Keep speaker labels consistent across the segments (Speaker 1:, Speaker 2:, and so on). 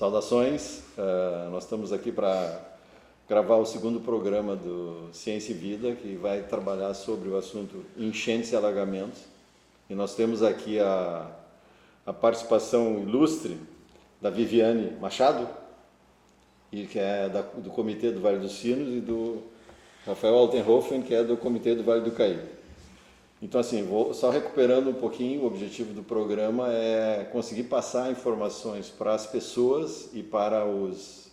Speaker 1: Saudações, nós estamos aqui para gravar o segundo programa do Ciência e Vida, que vai trabalhar sobre o assunto enchentes e alagamentos. E nós temos aqui a participação ilustre da Viviane Machado, que é do Comitê do Vale dos Sinos, e do Rafael Altenhofen, que é do Comitê do Vale do Caí. Então, assim, só recuperando um pouquinho, o objetivo do programa é conseguir passar informações para as pessoas e para os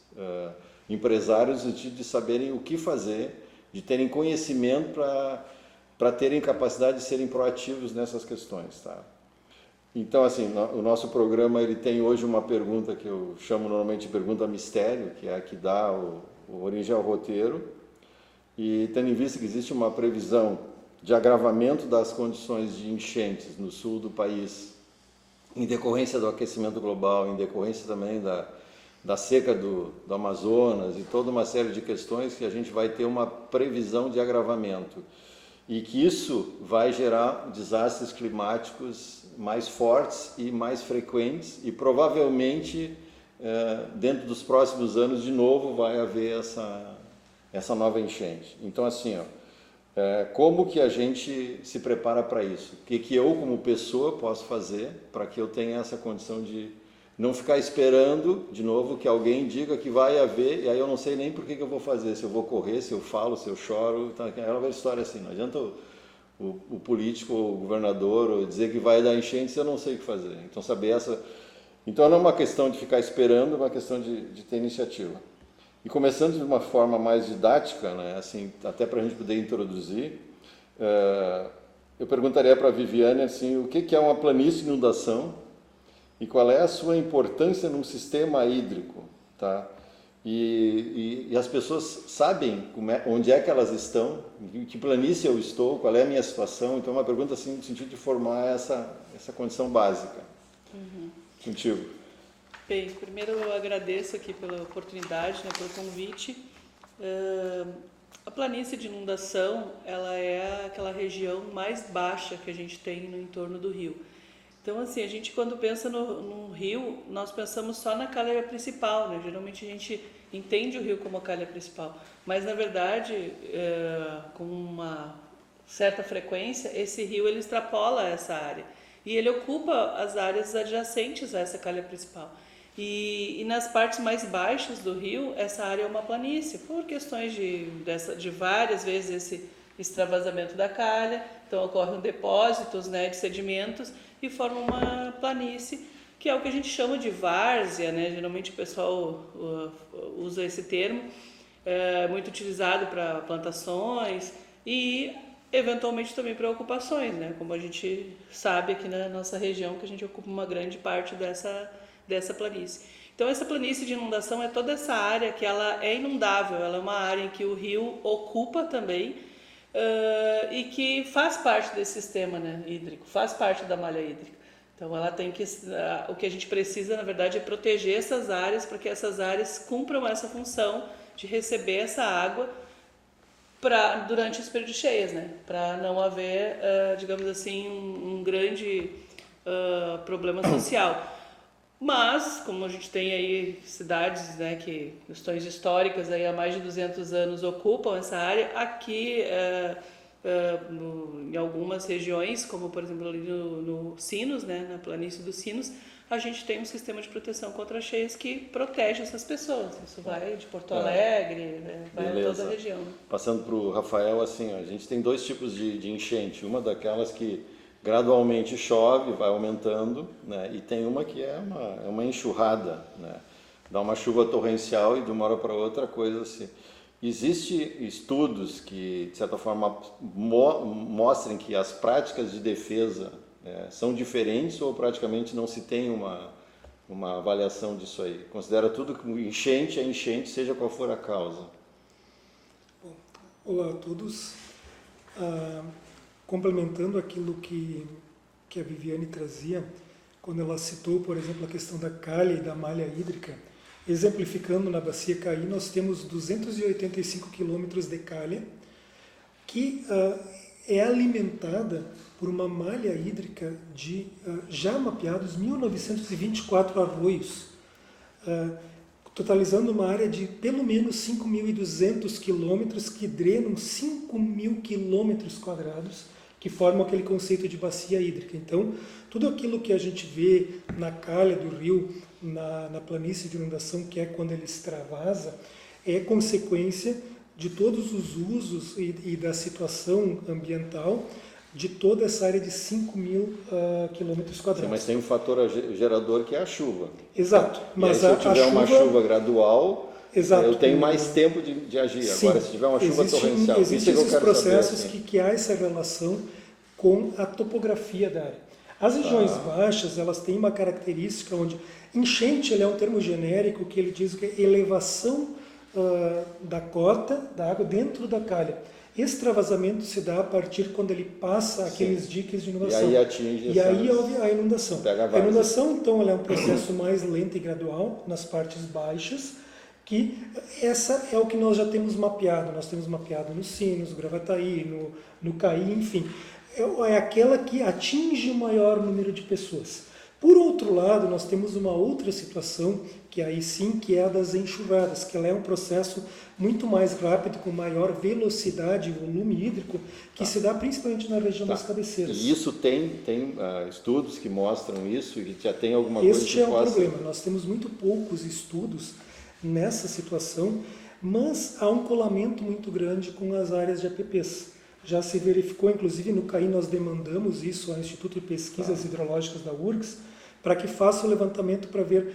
Speaker 1: empresários, no sentido de saberem o que fazer, de terem conhecimento para terem capacidade de serem proativos nessas questões, tá? Então, assim, o nosso programa ele tem hoje uma pergunta que eu chamo normalmente de pergunta mistério, que é a que dá o origem ao roteiro, e tendo em vista que existe uma previsão de agravamento das condições de enchentes no sul do país, em decorrência do aquecimento global, em decorrência também da seca do Amazonas e toda uma série de questões, que a gente vai ter uma previsão de agravamento e que isso vai gerar desastres climáticos mais fortes e mais frequentes e provavelmente dentro dos próximos anos de novo vai haver essa nova enchente. Então, assim, como que a gente se prepara para isso? O que eu, como pessoa, posso fazer para que eu tenha essa condição de não ficar esperando, de novo, que alguém diga que vai haver, e aí eu não sei nem por que eu vou fazer, se eu vou correr, se eu falo, se eu choro, então, é uma história assim, não adianta o político, ou o governador, ou dizer que vai dar enchente se eu não sei o que fazer. Então, saber essa... Então, não é uma questão de ficar esperando, é uma questão de ter iniciativa. E começando de uma forma mais didática, né, assim, até para a gente poder introduzir, eu perguntaria para a Viviane assim, o que é uma planície de inundação e qual é a sua importância num sistema hídrico, tá? E as pessoas sabem onde é que elas estão, em que planície eu estou, qual é a minha situação. Então, é uma pergunta assim, no sentido de formar essa condição básica.
Speaker 2: Uhum.
Speaker 1: Contigo.
Speaker 2: Bem, primeiro eu agradeço aqui pela oportunidade, né, pelo convite. A planície de inundação, ela é aquela região mais baixa que a gente tem no entorno do rio. Então, assim, a gente quando pensa no rio, nós pensamos só na calha principal, né? Geralmente a gente entende o rio como a calha principal, mas na verdade, com uma certa frequência, esse rio ele extrapola essa área e ele ocupa as áreas adjacentes a essa calha principal. E nas partes mais baixas do rio, essa área é uma planície, por questões de várias vezes esse extravasamento da calha, então ocorrem depósitos, né, de sedimentos e forma uma planície, que é o que a gente chama de várzea, né? Geralmente o pessoal usa esse termo, é muito utilizado para plantações e eventualmente também para ocupações, né? Como a gente sabe aqui na nossa região, que a gente ocupa uma grande parte dessa planície. Então, essa planície de inundação é toda essa área que ela é inundável, ela é uma área em que o rio ocupa também e que faz parte desse sistema, né, hídrico, faz parte da malha hídrica. Então, ela tem que, o que a gente precisa, na verdade, é proteger essas áreas para que essas áreas cumpram essa função de receber essa água durante os períodos cheios, né, para não haver, digamos assim, um grande problema social. Mas, como a gente tem aí cidades, né, que questões históricas aí há mais de 200 anos ocupam essa área, aqui em algumas regiões, como por exemplo ali no Sinos, né, na planície dos Sinos, a gente tem um sistema de proteção contra cheias que protege essas pessoas. Isso vai de Porto Alegre, né, vai a toda a região.
Speaker 1: Passando para o Rafael, assim, a gente tem dois tipos de enchente. Uma daquelas que gradualmente chove, vai aumentando, né? E tem uma que é uma enxurrada, né? Dá uma chuva torrencial e de uma hora para outra coisa assim. Existem estudos que, de certa forma, mostrem que as práticas de defesa são diferentes ou praticamente não se tem uma avaliação disso aí? Considera tudo como enchente é enchente, seja qual for a causa.
Speaker 3: Bom, olá a todos. Complementando aquilo que a Viviane trazia, quando ela citou, por exemplo, a questão da calha e da malha hídrica, exemplificando na Bacia Caí, nós temos 285 quilômetros de calha que é alimentada por uma malha hídrica de já mapeados 1924 arroios. totalizando uma área de pelo menos 5.200 quilômetros que drenam 5.000 quilômetros quadrados, que formam aquele conceito de bacia hídrica. Então, tudo aquilo que a gente vê na calha do rio, na planície de inundação, que é quando ele extravasa, é consequência de todos os usos e da situação ambiental de toda essa área de 5.000 quilômetros quadrados.
Speaker 1: Sim, mas tem um fator gerador que é a chuva.
Speaker 3: Exato. Mas
Speaker 1: se eu tiver uma chuva gradual,
Speaker 3: exato,
Speaker 1: eu tenho mais tempo de agir.
Speaker 3: Sim,
Speaker 1: agora, se tiver uma chuva torrencial,
Speaker 3: existem
Speaker 1: isso é que eu
Speaker 3: esses
Speaker 1: quero
Speaker 3: processos
Speaker 1: saber, assim.
Speaker 3: que há essa relação com a topografia da área. As regiões baixas, elas têm uma característica onde enchente ele é um termo genérico que ele diz que é elevação da cota da água dentro da calha. Extravasamento se dá a partir quando ele passa aqueles diques de inundação.
Speaker 1: E aí atinge
Speaker 3: E aí houve a inundação.
Speaker 1: A
Speaker 3: inundação, então, ela é um processo mais lento e gradual nas partes baixas, que essa é o que nós já temos mapeado. Nós temos mapeado nos Sinos, Gravataí, no Caí, enfim. É aquela que atinge o maior número de pessoas. Por outro lado, nós temos uma outra situação, que aí sim, que é a das enxurradas, que ela é um processo muito mais rápido, com maior velocidade e volume hídrico, que se dá principalmente na região das cabeceiras.
Speaker 1: E isso tem estudos que mostram isso e que já tem alguma coisa que
Speaker 3: Este é o
Speaker 1: possa...
Speaker 3: problema, nós temos muito poucos estudos nessa situação, mas há um colamento muito grande com as áreas de APPs. Já se verificou, inclusive no CAI nós demandamos isso ao Instituto de Pesquisas Hidrológicas da URGS, para que faça o levantamento para ver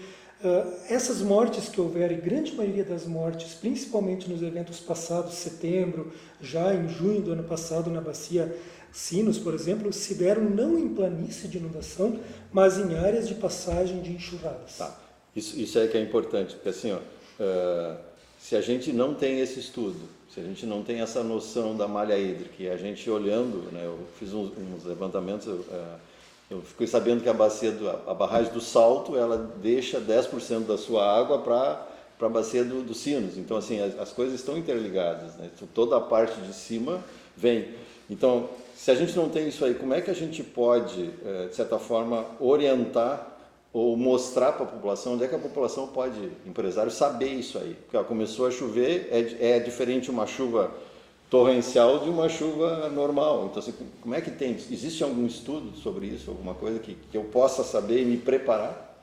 Speaker 3: essas mortes que houveram, e grande maioria das mortes, principalmente nos eventos passados, setembro, já em junho do ano passado, na bacia Sinos, por exemplo, se deram não em planície de inundação, mas em áreas de passagem de enxurradas.
Speaker 1: Tá. Isso é que é importante, porque assim, se a gente não tem esse estudo, se a gente não tem essa noção da malha hídrica, e a gente olhando, né, eu fiz uns levantamentos, eu fiquei sabendo que a barragem do Salto, ela deixa 10% da sua água para a bacia do Sinos. Então, assim, as coisas estão interligadas, né? Toda a parte de cima vem. Então, se a gente não tem isso aí, como é que a gente pode, de certa forma, orientar ou mostrar para a população onde é que a população pode, empresário, saber isso aí? Porque começou a chover, é diferente uma chuva torrencial de uma chuva normal. Então, assim, como é que tem? Existe algum estudo sobre isso? Alguma coisa que eu possa saber e me preparar?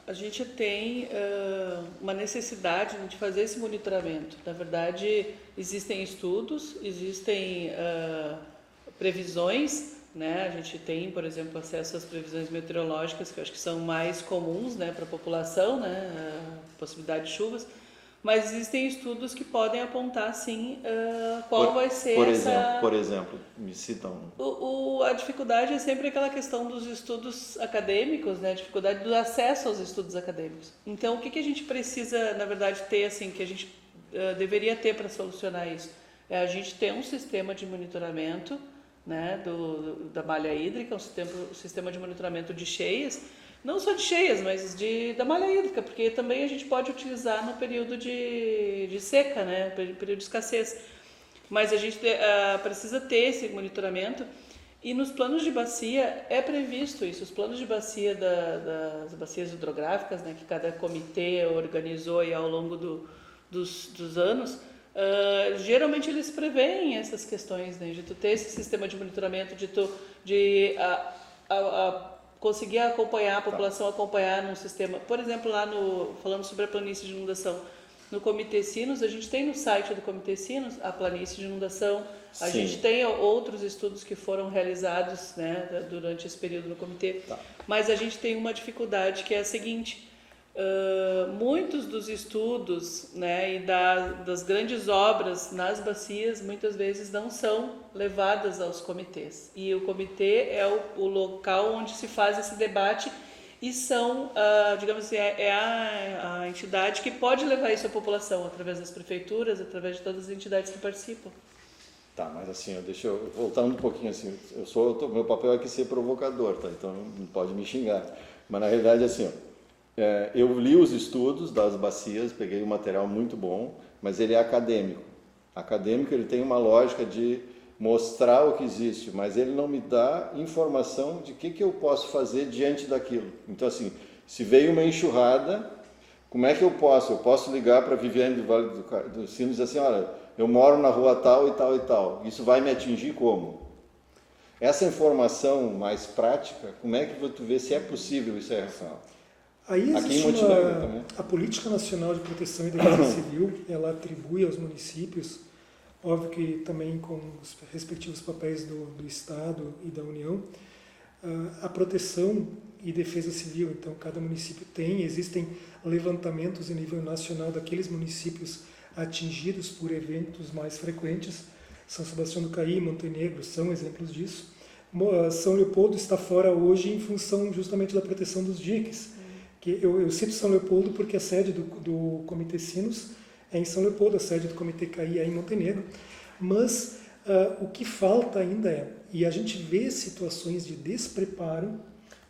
Speaker 2: A gente tem uma necessidade de fazer esse monitoramento. Na verdade, existem estudos, existem previsões, né? A gente tem, por exemplo, acesso às previsões meteorológicas, que eu acho que são mais comuns, né, para a população, né, a possibilidade de chuvas. Mas existem estudos que podem apontar, sim, qual vai ser
Speaker 1: Por exemplo, me citam.
Speaker 2: A dificuldade é sempre aquela questão dos estudos acadêmicos, né? A dificuldade do acesso aos estudos acadêmicos. Então, o que a gente precisa, na verdade, ter, assim, que a gente deveria ter para solucionar isso? É a gente ter um sistema de monitoramento, né, da malha hídrica, um sistema de monitoramento de cheias, não só de cheias, mas da malha hídrica, porque também a gente pode utilizar no período de seca, né, período de escassez. Mas a gente precisa ter esse monitoramento, e nos planos de bacia é previsto isso. Os planos de bacia das bacias hidrográficas, né, que cada comitê organizou aí ao longo dos anos, geralmente eles preveem essas questões, né, de tu ter esse sistema de monitoramento, de conseguir acompanhar, a população acompanhar num sistema. Por exemplo, falando sobre a planície de inundação, no Comitê Sinos, a gente tem no site do Comitê Sinos a planície de inundação, a gente tem outros estudos que foram realizados, né, durante esse período no comitê, mas a gente tem uma dificuldade que é a seguinte: muitos dos estudos, né, e das grandes obras nas bacias muitas vezes não são levadas aos comitês, e o comitê é o local onde se faz esse debate, e são, digamos assim, a entidade que pode levar isso à população, através das prefeituras, através de todas as entidades que participam.
Speaker 1: Tá, mas assim, deixa eu voltar um pouquinho assim, meu papel aqui é ser provocador, tá? Então não pode me xingar, mas na realidade assim, eu li os estudos das bacias, peguei um material muito bom, mas ele é acadêmico. Acadêmico, ele tem uma lógica de mostrar o que existe, mas ele não me dá informação de que eu posso fazer diante daquilo. Então, assim, Se veio uma enxurrada, como é que eu posso? Eu posso ligar para a Viviane do Vale dos Sinos e dizer assim, olha, eu moro na rua tal e tal e tal. Isso vai me atingir como? Essa informação mais prática, como é que tu vê se é possível isso aí, Rafael?
Speaker 3: Aí
Speaker 1: Aqui em
Speaker 3: existe
Speaker 1: Montenegro também.
Speaker 3: a Política Nacional de Proteção e Defesa Civil, ela atribui aos municípios, óbvio que também com os respectivos papéis do Estado e da União, a proteção e defesa civil. Então, cada município existem levantamentos em nível nacional daqueles municípios atingidos por eventos mais frequentes. São Sebastião do Caí, Montenegro são exemplos disso. São Leopoldo está fora hoje em função justamente da proteção dos diques. Que eu cito São Leopoldo porque a sede do Comitê Sinos é em São Leopoldo, a sede do Comitê Caí é em Montenegro. Mas o que falta ainda e a gente vê situações de despreparo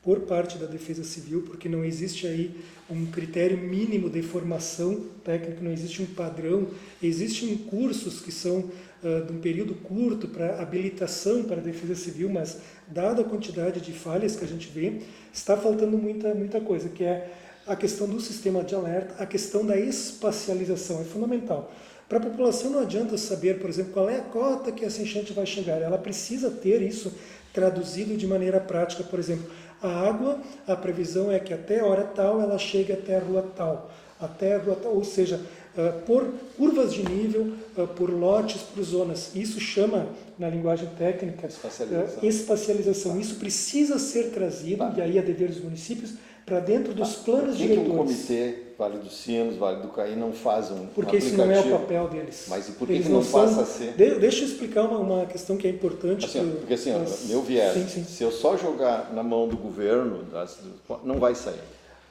Speaker 3: por parte da Defesa Civil, porque não existe aí um critério mínimo de formação técnica, não existe um padrão, existem cursos que são de um período curto para habilitação para a Defesa Civil, mas dada a quantidade de falhas que a gente vê, está faltando muita coisa, que é a questão do sistema de alerta, a questão da espacialização, é fundamental. Para a população não adianta saber, por exemplo, qual é a cota que essa enchente vai chegar, ela precisa ter isso traduzido de maneira prática, por exemplo, a água, a previsão é que até a hora tal ela chegue até a rua tal, ou seja, por curvas de nível, por lotes, por zonas. Isso chama, na linguagem técnica, espacialização. Isso precisa ser trazido, e aí é dever dos municípios, para dentro dos planos diretores.
Speaker 1: Por que o Comitê Vale dos Sinos, Vale do Caí não faz um
Speaker 3: Porque isso não é o papel deles.
Speaker 1: Mas e por que não passa a ser?
Speaker 3: Deixa eu explicar uma questão que é importante.
Speaker 1: Assim, porque assim, meu viés, se eu só jogar na mão do governo, não vai sair.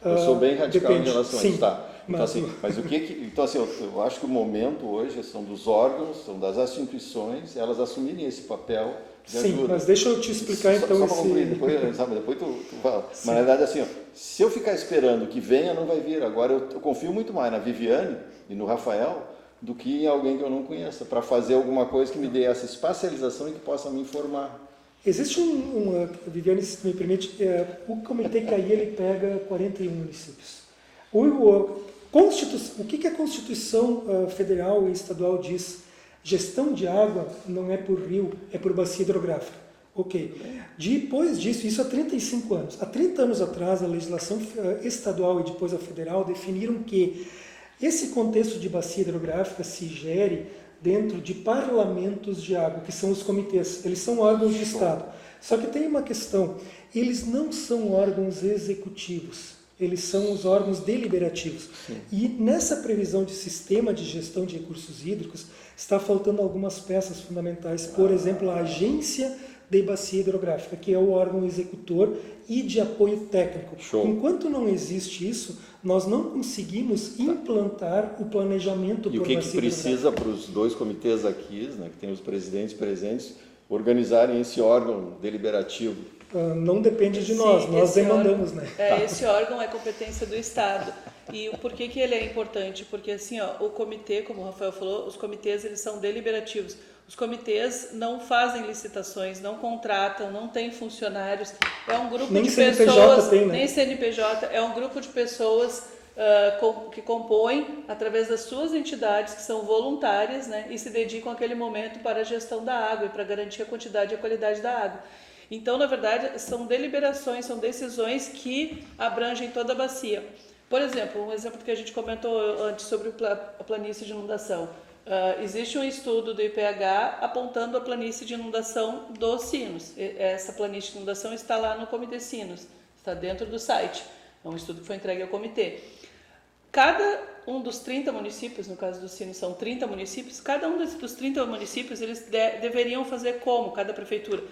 Speaker 1: Eu sou bem radical em relação a isso, tá? Então, mas o que então assim, eu acho que o momento hoje são dos órgãos, são das instituições, elas assumirem esse papel de ajuda.
Speaker 3: Sim, mas deixa eu te explicar então
Speaker 1: só para concluir, depois tu fala. Mas na verdade assim, se eu ficar esperando que venha, não vai vir. Agora eu confio muito mais na Viviane e no Rafael do que em alguém que eu não conheça, para fazer alguma coisa que me dê essa espacialização e que possa me informar.
Speaker 3: Existe Viviane, se me permite, o Comitê Caí ele pega 41 municípios. O que a Constituição Federal e Estadual diz? Gestão de água não é por rio, é por bacia hidrográfica. Ok. Depois disso, isso há 35 anos. Há 30 anos atrás, a legislação estadual e depois a federal definiram que esse contexto de bacia hidrográfica se gere dentro de parlamentos de água, que são os comitês. Eles são órgãos de Estado. Só que tem uma questão, eles não são órgãos executivos, eles são os órgãos deliberativos. Sim. E nessa previsão de sistema de gestão de recursos hídricos, está faltando algumas peças fundamentais. Por exemplo, a Agência de Bacia Hidrográfica, que é o órgão executor e de apoio técnico.
Speaker 1: Show.
Speaker 3: Enquanto não existe isso, nós não conseguimos implantar o planejamento
Speaker 1: por bacia hidrográfica. E o que precisa para os dois comitês aqui, né, que tem os presidentes presentes, organizarem esse órgão deliberativo?
Speaker 3: Não depende de nós, nós demandamos,
Speaker 2: órgão,
Speaker 3: né?
Speaker 2: Esse órgão é competência do Estado. E por que ele é importante? Porque assim, o comitê, como o Rafael falou, os comitês eles são deliberativos. Os comitês não fazem licitações, não contratam, não têm funcionários. É um grupo de pessoas,
Speaker 3: tem, né?
Speaker 2: Nem CNPJ, é um grupo de pessoas que compõem através das suas entidades, que são voluntárias, né, e se dedicam àquele momento para a gestão da água e para garantir a quantidade e a qualidade da água. Então, na verdade, são deliberações, são decisões que abrangem toda a bacia. Por exemplo, um exemplo que a gente comentou antes sobre a planície de inundação. Existe um estudo do IPH apontando a planície de inundação dos Sinos. Essa planície de inundação está lá no Comitê Sinos, está dentro do site. É um estudo que foi entregue ao comitê. Cada um dos 30 municípios, no caso dos Sinos são 30 municípios, cada um dos 30 municípios eles deveriam fazer como, cada prefeitura?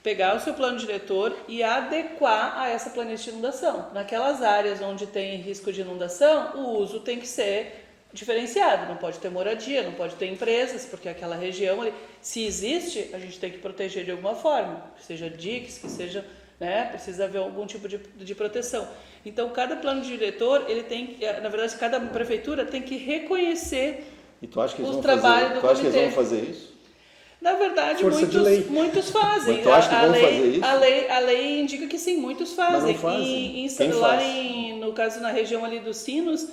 Speaker 2: Pegar o seu plano diretor e adequar a essa planície de inundação. Naquelas áreas onde tem risco de inundação, o uso tem que ser diferenciado, não pode ter moradia, não pode ter empresas, porque aquela região, se existe, a gente tem que proteger de alguma forma, que seja diques, que seja, né, precisa haver algum tipo de proteção. Então, cada plano diretor, ele tem, na verdade, cada prefeitura tem que reconhecer o trabalho do comitê.
Speaker 1: Tu acha que eles vão fazer isso?
Speaker 2: Na verdade, muitos fazem.
Speaker 1: Mas tu acha que vão fazer isso?
Speaker 2: A lei indica que sim, muitos fazem.
Speaker 1: Mas não fazem.
Speaker 2: Lá em no caso, na região ali dos Sinos,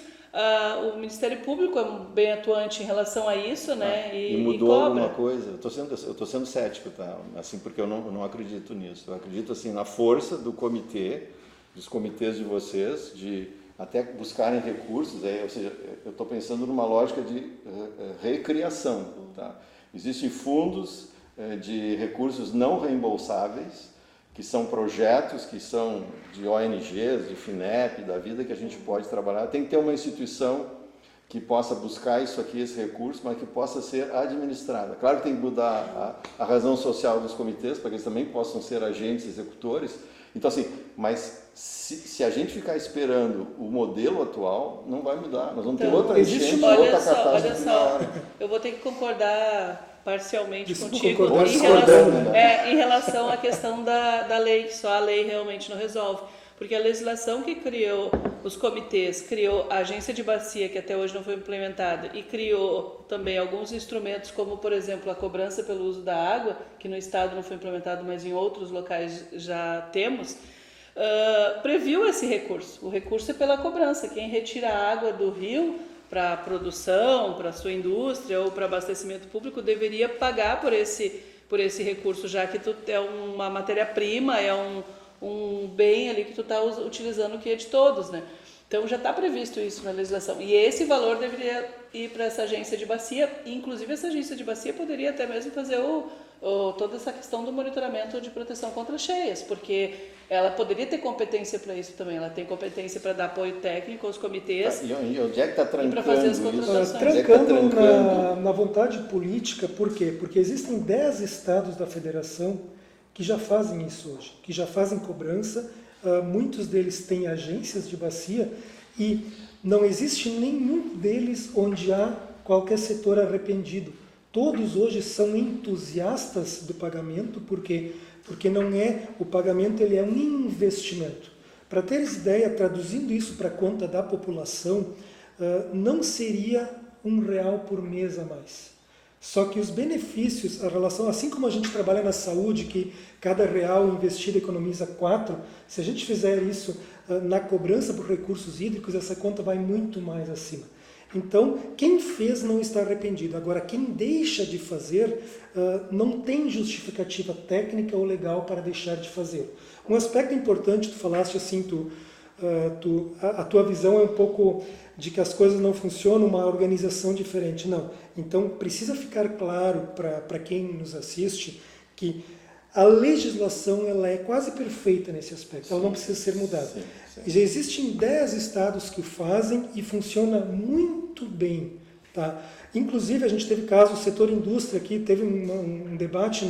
Speaker 2: o Ministério Público é bem atuante em relação a isso, né?
Speaker 1: E mudou
Speaker 2: cobra.
Speaker 1: alguma coisa? Eu tô sendo cético, tá? Assim, porque eu não acredito nisso. Eu acredito assim na força do comitê, dos comitês de vocês, de até buscarem recursos. Ou seja, eu estou pensando numa lógica de recriação, tá? Existem fundos de recursos não reembolsáveis, que são projetos que são de ONGs, de FINEP, da vida, que a gente pode trabalhar. Tem que ter uma instituição que possa buscar isso aqui, esse recurso, mas que possa ser administrada. Claro que tem que mudar a razão social dos comitês, para que eles também possam ser agentes executores. Então, assim, mas se a gente ficar esperando o modelo atual, não vai mudar. Nós vamos ter outra enchente, outra catástrofe.
Speaker 2: Olha só, eu vou ter que concordar parcialmente contigo em relação à questão da lei. Só a lei realmente não resolve. Porque a legislação que criou os comitês, criou a agência de bacia, que até hoje não foi implementada, e criou também alguns instrumentos, como, por exemplo, a cobrança pelo uso da água, que no estado não foi implementado, mas em outros locais já temos, previu esse recurso. O recurso é pela cobrança. Quem retira a água do rio para produção, para sua indústria ou para abastecimento público, deveria pagar por esse recurso, já que é uma matéria-prima, é um bem ali que tu está utilizando que é de todos, né? Então já está previsto isso na legislação. E esse valor deveria ir para essa agência de bacia, e inclusive essa agência de bacia poderia até mesmo fazer toda essa questão do monitoramento de proteção contra cheias, porque ela poderia ter competência para isso também. Ela tem competência para dar apoio técnico aos comitês.
Speaker 1: E onde é que está trancando
Speaker 2: para fazer as contratações?
Speaker 3: Trancando na vontade política, por quê? Porque existem 10 estados da federação que já fazem isso hoje, que já fazem cobrança. Muitos deles têm agências de bacia e não existe nenhum deles onde há qualquer setor arrependido. Todos hoje são entusiastas do pagamento, porque não o pagamento ele é um investimento. Para teres ideia, traduzindo isso para a conta da população, não seria R$1 por mês a mais. Só que os benefícios, a relação, assim como a gente trabalha na saúde, que cada real investido economiza 4, se a gente fizer isso na cobrança por recursos hídricos, essa conta vai muito mais acima. Então, quem fez não está arrependido. Agora, quem deixa de fazer não tem justificativa técnica ou legal para deixar de fazer. Um aspecto importante, tu falaste assim, a tua visão é um pouco de que as coisas não funcionam, uma organização diferente. Não. Então, precisa ficar claro para quem nos assiste que a legislação ela é quase perfeita nesse aspecto, ela não precisa ser mudada. Sim. Já existem 10 estados que fazem e funciona muito bem. Tá? Inclusive, a gente teve caso, o setor indústria aqui, teve um debate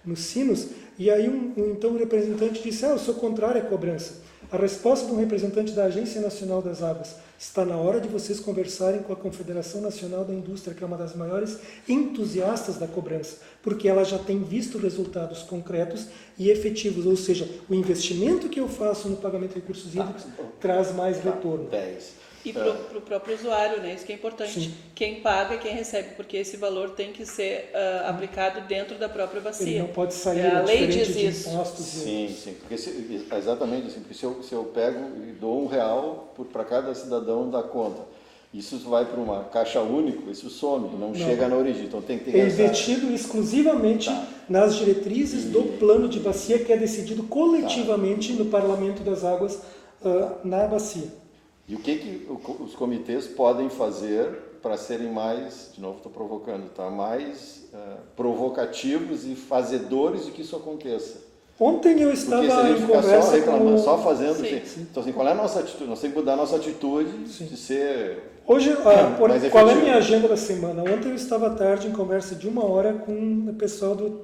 Speaker 3: nos Sinos, e aí então o representante disse, eu sou contrário à cobrança. A resposta de um representante da Agência Nacional das Águas: está na hora de vocês conversarem com a Confederação Nacional da Indústria, que é uma das maiores entusiastas da cobrança, porque ela já tem visto resultados concretos e efetivos, ou seja, o investimento que eu faço no pagamento de recursos hídricos traz mais retorno.
Speaker 1: 10.
Speaker 2: E para o próprio usuário, né? Isso que é importante. Sim. Quem paga é quem recebe, porque esse valor tem que ser aplicado dentro da própria bacia.
Speaker 3: Ele não pode sair
Speaker 2: a lei diz
Speaker 3: de
Speaker 2: isso.
Speaker 3: Impostos.
Speaker 1: Sim, porque exatamente assim, porque se eu pego e dou R$1 para cada cidadão da conta, isso vai para uma caixa única, isso some, não chega na origem. Então tem que ter
Speaker 3: investido exclusivamente nas diretrizes do plano de bacia, que é decidido coletivamente no Parlamento das Águas na bacia.
Speaker 1: E o que os comitês podem fazer para serem mais, de novo estou provocando, mais provocativos e fazedores de que isso aconteça?
Speaker 3: Ontem eu estava em conversa
Speaker 1: só reclamando, só fazendo, sim. Então assim, qual é a nossa atitude? Nós temos que mudar a nossa atitude de ser
Speaker 3: hoje, qual é a minha agenda da semana? Ontem eu estava à tarde em conversa de 1 hora com o pessoal do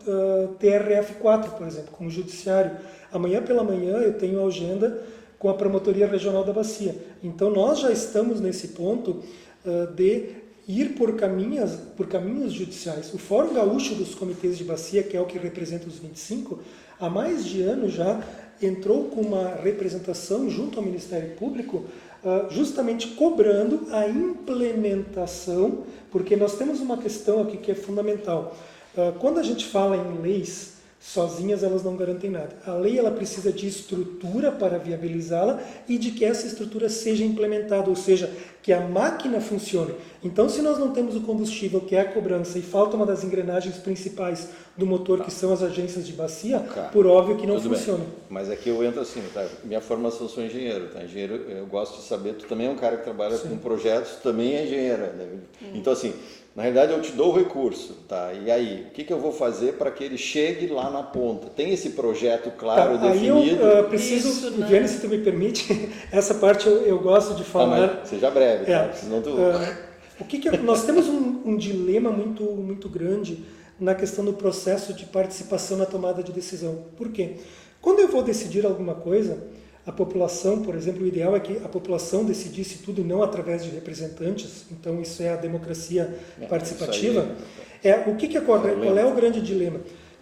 Speaker 3: TRF4, por exemplo, com o Judiciário. Amanhã pela manhã eu tenho a agenda com a Promotoria Regional da Bacia. Então nós já estamos nesse ponto de ir por caminhos judiciais. O Fórum Gaúcho dos Comitês de Bacia, que é o que representa os 25, há mais de ano já entrou com uma representação junto ao Ministério Público, justamente cobrando a implementação, porque nós temos uma questão aqui que é fundamental. Quando a gente fala em leis, Sozinhas elas não garantem nada. A lei ela precisa de estrutura para viabilizá-la e de que essa estrutura seja implementada, ou seja, que a máquina funcione. Então, se nós não temos o combustível, que é a cobrança, e falta uma das engrenagens principais do motor, que são as agências de bacia, por óbvio que não funciona.
Speaker 1: Mas aqui eu entro assim, tá? Minha formação, eu sou engenheiro, tá? Engenheiro, eu gosto de saber, tu também é um cara que trabalha com projetos, tu também é engenheiro, né? Então, assim, na realidade eu te dou o recurso, tá? E aí, o que eu vou fazer para que ele chegue lá na ponta? Tem esse projeto claro, definido?
Speaker 3: Aí eu preciso, Viviane, se tu me permite, essa parte eu gosto de falar.
Speaker 1: Mas seja breve, tá? Senão tu...
Speaker 3: Nós temos um dilema muito grande na questão do processo de participação na tomada de decisão. Por quê? Quando eu vou decidir alguma coisa, a população, por exemplo, o ideal é que a população decidisse tudo não através de representantes, então isso é a democracia participativa. O que ocorre? Qual é o grande dilema?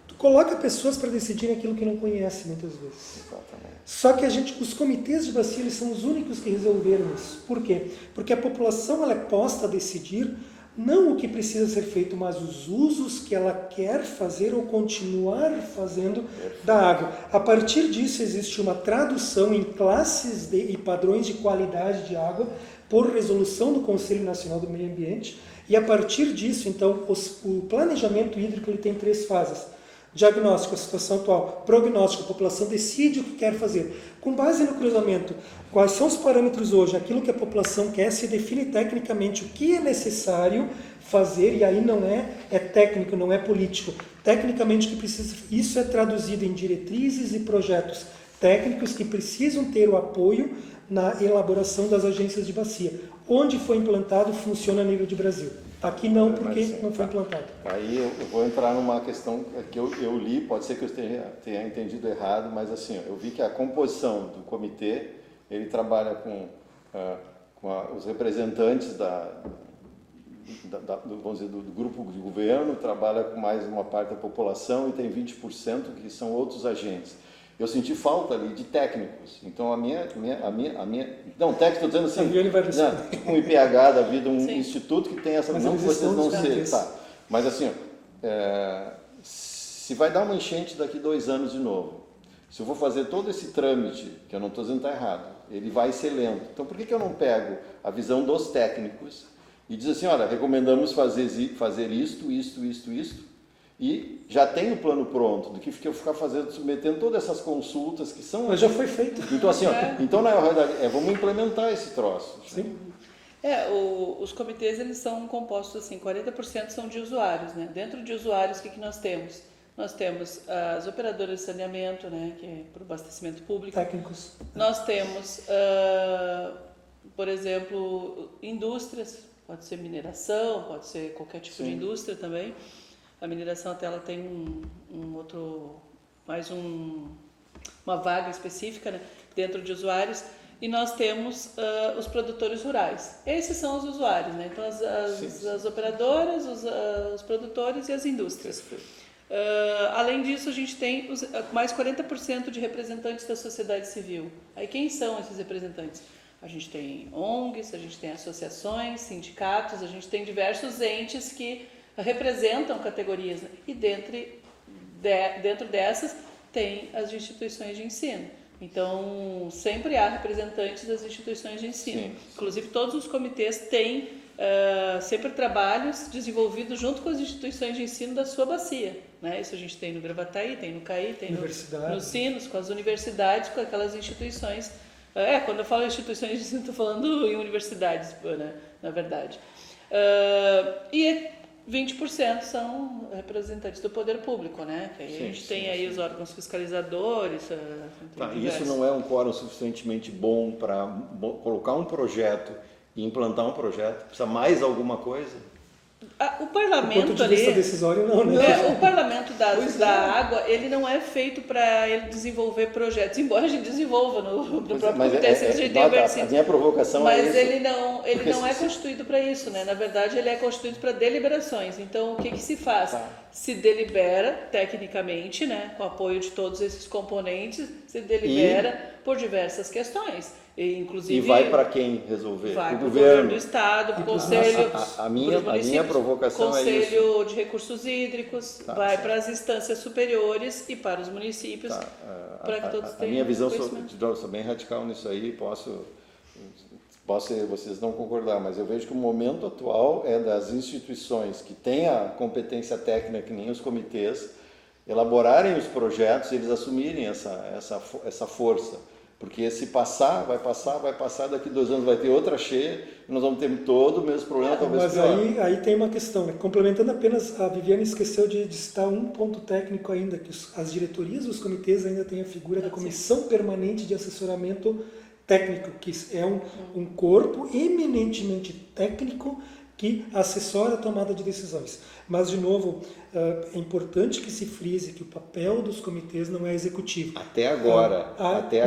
Speaker 3: Tu coloca pessoas para decidirem aquilo que não conhece muitas vezes.
Speaker 1: Exatamente.
Speaker 3: Só que os comitês de bacia eles são os únicos que resolveram isso. Por quê? Porque a população ela é posta a decidir não o que precisa ser feito, mas os usos que ela quer fazer ou continuar fazendo da água. A partir disso existe uma tradução em classes e padrões de qualidade de água por resolução do Conselho Nacional do Meio Ambiente. E a partir disso, então, o planejamento hídrico ele tem 3 fases. Diagnóstico, a situação atual. Prognóstico, a população decide o que quer fazer. Com base no cruzamento, quais são os parâmetros hoje? Aquilo que a população quer, se define tecnicamente o que é necessário fazer, e aí não é técnico, não é político. Tecnicamente, o que precisa, isso é traduzido em diretrizes e projetos técnicos que precisam ter o apoio na elaboração das agências de bacia. Onde foi implantado, funciona a nível de Brasil. Aqui não, porque não foi implantado.
Speaker 1: Aí eu vou entrar numa questão que eu li, pode ser que eu tenha entendido errado, mas assim, eu vi que a composição do comitê, ele trabalha com os representantes vamos dizer, do grupo de governo, trabalha com mais uma parte da população e tem 20% que são outros agentes. Eu senti falta ali de técnicos. Então a minha não, técnico, estou dizendo assim, tipo um IPH da vida, um instituto que tem essa,
Speaker 3: mas
Speaker 1: não que vocês não sei, tá. Mas assim, se vai dar uma enchente daqui 2 anos de novo, se eu vou fazer todo esse trâmite, que eu não estou dizendo que está errado, ele vai ser lento. Então por que eu não pego a visão dos técnicos e diz assim, olha, recomendamos fazer isto, e já tem o plano pronto, do que eu ficar submetendo todas essas consultas que são...
Speaker 3: Mas já foi feito.
Speaker 1: Então, assim, então na realidade, vamos implementar esse troço.
Speaker 3: Sim.
Speaker 2: Os comitês, eles são compostos assim, 40% são de usuários, né? Dentro de usuários, o que nós temos? Nós temos as operadoras de saneamento, né, que é para o abastecimento público.
Speaker 3: Técnicos.
Speaker 2: Nós temos, por exemplo, indústrias, pode ser mineração, pode ser qualquer tipo de indústria também. A mineração até ela tem uma vaga específica, né, dentro de usuários, e nós temos os produtores rurais. Esses são os usuários, né? Então as operadoras, os produtores e as indústrias. Além disso, a gente tem mais 40% de representantes da sociedade civil. Aí quem são esses representantes? A gente tem ONGs, a gente tem associações, sindicatos, a gente tem diversos entes que representam categorias, né? E dentro dessas tem as instituições de ensino. Então, sempre há representantes das instituições de ensino. Sim. Inclusive, todos os comitês têm sempre trabalhos desenvolvidos junto com as instituições de ensino da sua bacia. Né? Isso a gente tem no Gravataí, tem no CAI, tem no Sinos, com as universidades, com aquelas instituições. Quando eu falo instituições de ensino, estou falando em universidades, né? Na verdade. E 20% são representantes do poder público, né? Que aí a gente tem aí os órgãos fiscalizadores.
Speaker 1: Isso não é um quórum suficientemente bom para colocar um projeto e implantar um projeto? Precisa mais alguma coisa?
Speaker 2: O parlamento
Speaker 3: do ponto de vista decisório, não, né?
Speaker 2: O parlamento da água, ele não é feito para ele desenvolver projetos, embora a gente desenvolva no próprio comitê, se a gente tem
Speaker 1: a minha provocação
Speaker 2: mas ele não é constituído para isso, né? Na verdade, ele é constituído para deliberações. Então, o que se faz? Se delibera tecnicamente, né? Com apoio de todos esses componentes, se delibera por diversas questões. Inclusive,
Speaker 1: E vai para quem resolver?
Speaker 2: vai
Speaker 1: o
Speaker 2: para o
Speaker 1: governo
Speaker 2: do Estado, para o
Speaker 3: pros
Speaker 2: Conselho,
Speaker 1: a minha provocação é isso.
Speaker 2: Conselho de Recursos Hídricos, vai para as instâncias superiores e para os municípios, para que todos
Speaker 1: A
Speaker 2: tenham
Speaker 1: minha visão,
Speaker 2: conhecimento.
Speaker 1: sou bem radical nisso aí, posso vocês não concordar, mas eu vejo que o momento atual é das instituições que têm a competência técnica, que nem os comitês, elaborarem os projetos e eles assumirem essa força. Porque se passar, vai passar, daqui 2 anos vai ter outra cheia, e nós vamos ter todo o mesmo problema, talvez
Speaker 3: Mas
Speaker 1: pior.
Speaker 3: aí tem uma questão, né? Complementando apenas, a Viviane esqueceu de citar um ponto técnico ainda, que as diretorias dos comitês ainda têm a figura da Comissão Permanente de Assessoramento Técnico, que é um corpo eminentemente técnico que assessora a tomada de decisões. Mas, de novo, é importante que se frise que o papel dos comitês não é executivo.
Speaker 1: Até agora.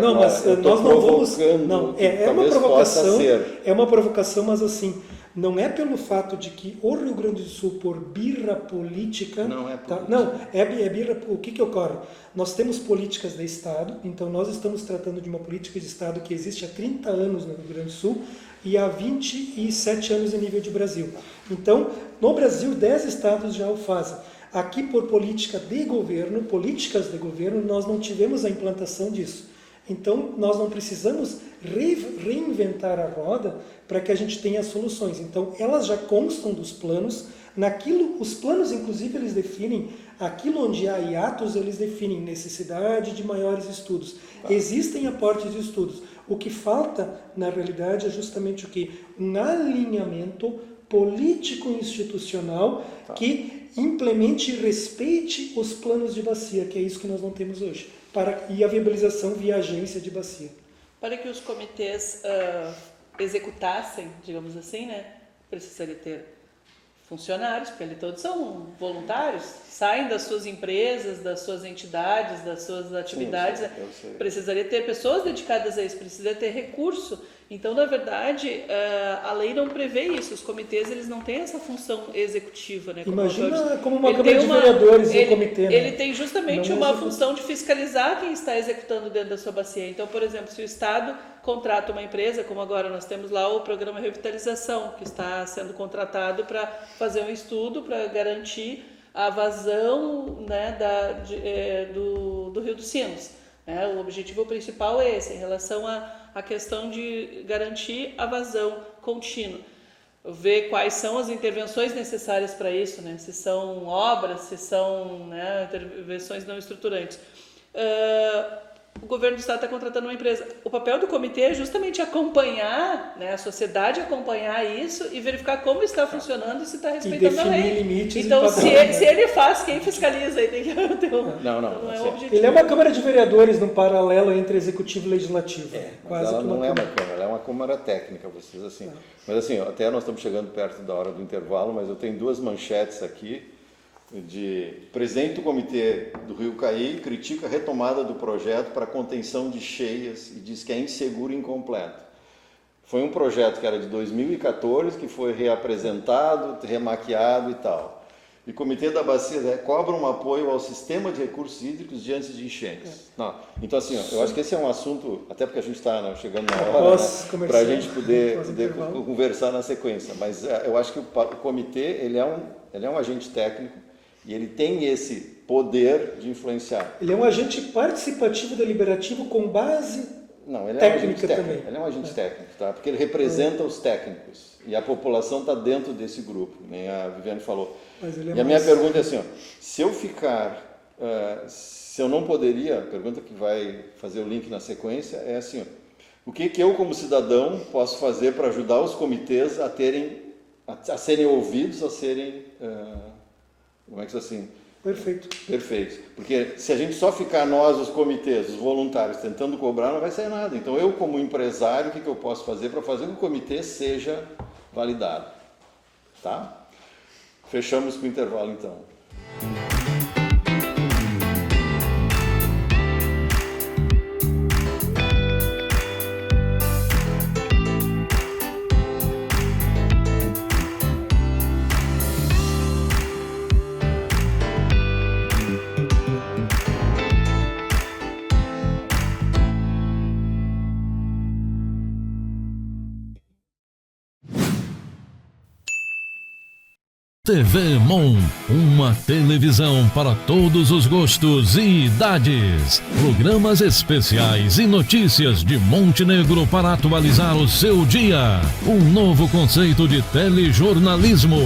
Speaker 3: Não, mas
Speaker 1: eu
Speaker 3: nós não vamos.
Speaker 1: provocando
Speaker 3: Não,
Speaker 1: que
Speaker 3: é uma
Speaker 1: talvez possa
Speaker 3: provocação.
Speaker 1: ser.
Speaker 3: É uma provocação, mas assim, não é pelo fato de que o Rio Grande do Sul, por birra política.
Speaker 1: Não é política.
Speaker 3: Não, é birra. O que ocorre? Nós temos políticas de Estado, então nós estamos tratando de uma política de Estado que existe há 30 anos no Rio Grande do Sul e há 27 anos a nível de Brasil. Então, no Brasil, 10 estados já o fazem. Aqui, por políticas de governo, nós não tivemos a implantação disso. Então, nós não precisamos reinventar a roda para que a gente tenha soluções. Então, elas já constam dos planos. Os planos, inclusive, eles definem aquilo onde há hiatos, eles definem necessidade de maiores estudos. Existem aportes de estudos. O que falta, na realidade, é justamente o quê? Um alinhamento político-institucional que implemente e respeite os planos de bacia, que é isso que nós não temos hoje, e a viabilização via agência de bacia.
Speaker 2: Para que os comitês executassem, digamos assim, né, precisaria ter funcionários, porque ali todos são voluntários, saem das suas empresas, das suas entidades, das suas atividades.
Speaker 1: Sim, eu sei.
Speaker 2: Precisaria ter pessoas dedicadas a isso, precisaria ter recurso. Então, na verdade, a lei não prevê isso. Os comitês, eles não têm essa função executiva, né?
Speaker 3: Imagina como uma Câmara de Vereadores e um comitê. Né?
Speaker 2: Ele tem justamente uma função de fiscalizar quem está executando dentro da sua bacia. Então, por exemplo, se o Estado contrata uma empresa, como agora nós temos lá o programa Revitalização, que está sendo contratado para fazer um estudo para garantir a vazão, né, do Rio dos Sinos. O objetivo principal é esse, em relação à questão de garantir a vazão contínua. Ver quais são as intervenções necessárias para isso, né? Se são obras, se são, né, intervenções não estruturantes. O governo do Estado está contratando uma empresa. O papel do comitê é justamente acompanhar, né, a sociedade acompanhar isso e verificar como está funcionando e se está respeitando a lei.
Speaker 3: Limites
Speaker 2: então,
Speaker 3: e
Speaker 2: se ele faz, quem fiscaliza? Aí tem que ter
Speaker 1: Não
Speaker 2: é o objetivo.
Speaker 3: Ele é uma Câmara de Vereadores no paralelo entre Executivo e Legislativo.
Speaker 1: Mas ela não é uma Câmara, ela é uma Câmara técnica, vocês assim. Mas assim, até nós estamos chegando perto da hora do intervalo, mas eu tenho 2 manchetes aqui. Presidente do Comitê do Rio Caí critica a retomada do projeto para contenção de cheias e diz que é inseguro e incompleto. Foi um projeto que era de 2014, que foi reapresentado, remaquiado e tal. E o Comitê da Bacia cobra um apoio ao sistema de recursos hídricos diante de enchentes. Não. Então, assim, eu acho que esse é um assunto, até porque a gente está chegando na hora, né, para a gente poder conversar na sequência. Mas eu acho que o Comitê ele é um agente técnico, e ele tem esse poder de influenciar.
Speaker 3: Ele é um agente participativo deliberativo com base
Speaker 1: ele
Speaker 3: técnica também.
Speaker 1: Ele é um agente técnico, tá? Porque ele representa os técnicos. E a população está dentro desse grupo, nem a Viviane falou. A minha pergunta é assim, se eu ficar... se eu não poderia... A pergunta que vai fazer o link na sequência é assim, o que eu, como cidadão, posso fazer para ajudar os comitês a serem ouvidos, a serem... como é que assim?
Speaker 3: Perfeito.
Speaker 1: Porque se a gente só ficar nós, os comitês, os voluntários, tentando cobrar, não vai sair nada. Então eu, como empresário, o que eu posso fazer para fazer com que o comitê seja validado? Tá? Fechamos com o intervalo, então.
Speaker 4: TV Mon, uma televisão para todos os gostos e idades. Programas especiais e notícias de Montenegro para atualizar o seu dia. Um novo conceito de telejornalismo.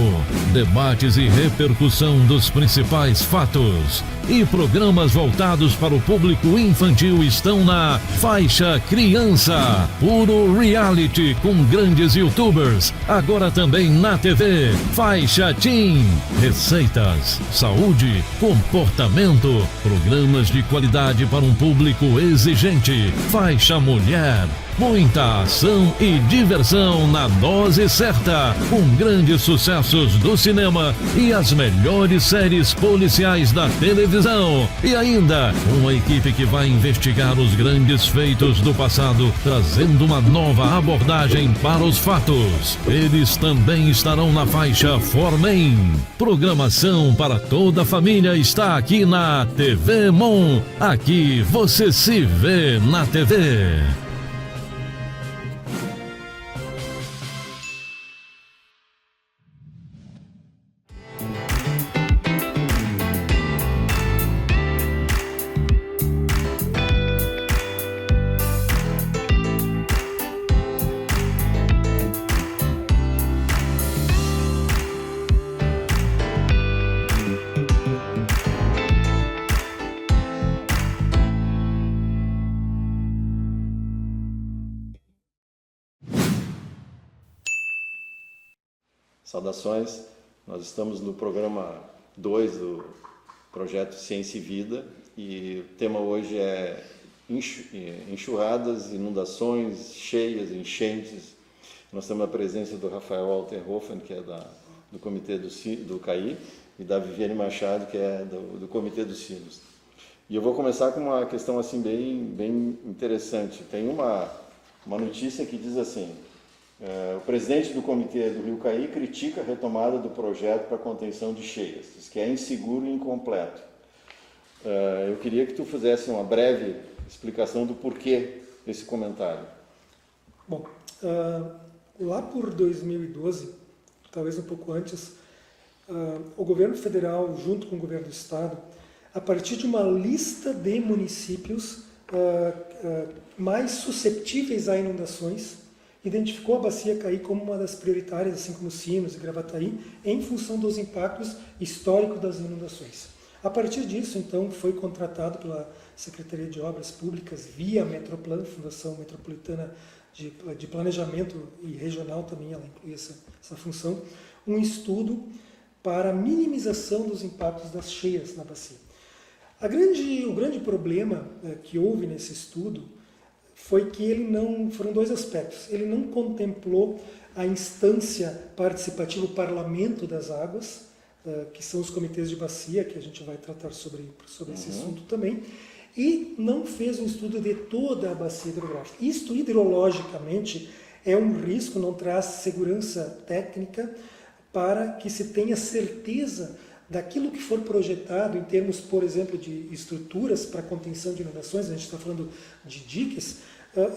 Speaker 4: Debates e repercussão dos principais fatos. E programas voltados para o público infantil estão na faixa criança. Puro reality com grandes youtubers. Agora também na TV. Faixa Teen. Receitas, saúde, comportamento. Programas de qualidade para um público exigente. Faixa Mulher. Muita ação e diversão na dose certa, com grandes sucessos do cinema e as melhores séries policiais da televisão. E ainda, uma equipe que vai investigar os grandes feitos do passado, trazendo uma nova abordagem para os fatos. Eles também estarão na faixa Formen. Programação para toda a família está aqui na TV Mon. Aqui você se vê na TV.
Speaker 1: Saudações, nós estamos no programa 2 do projeto Ciência e Vida e o tema hoje é enxurradas, inundações, cheias, enchentes. Nós temos a presença do Rafael Alterhofen, que é do comitê do CAI, e da Viviane Machado, que é do comitê dos Sinos. E eu vou começar com uma questão assim bem interessante. Tem uma notícia que diz assim: o presidente do comitê do Rio Caí critica a retomada do projeto para contenção de cheias, diz que é inseguro e incompleto. Eu queria que tu fizesse uma breve explicação do porquê desse comentário.
Speaker 3: Bom, lá por 2012, talvez um pouco antes, o governo federal, junto com o governo do estado, a partir de uma lista de municípios mais susceptíveis a inundações, identificou a Bacia Caí como uma das prioritárias, assim como Sinos e Gravataí, em função dos impactos históricos das inundações. A partir disso, então, foi contratado pela Secretaria de Obras Públicas, via Metroplan, Fundação Metropolitana de Planejamento e Regional também, ela inclui essa função, um estudo para a minimização dos impactos das cheias na bacia. O grande problema que houve nesse estudo foi que foram dois aspectos. Ele não contemplou a instância participativa, o parlamento das águas, que são os comitês de bacia, que a gente vai tratar sobre esse assunto também, e não fez um estudo de toda a bacia hidrográfica. Isto, hidrologicamente, é um risco, não traz segurança técnica para que se tenha certeza daquilo que for projetado em termos, por exemplo, de estruturas para contenção de inundações. A gente está falando de diques,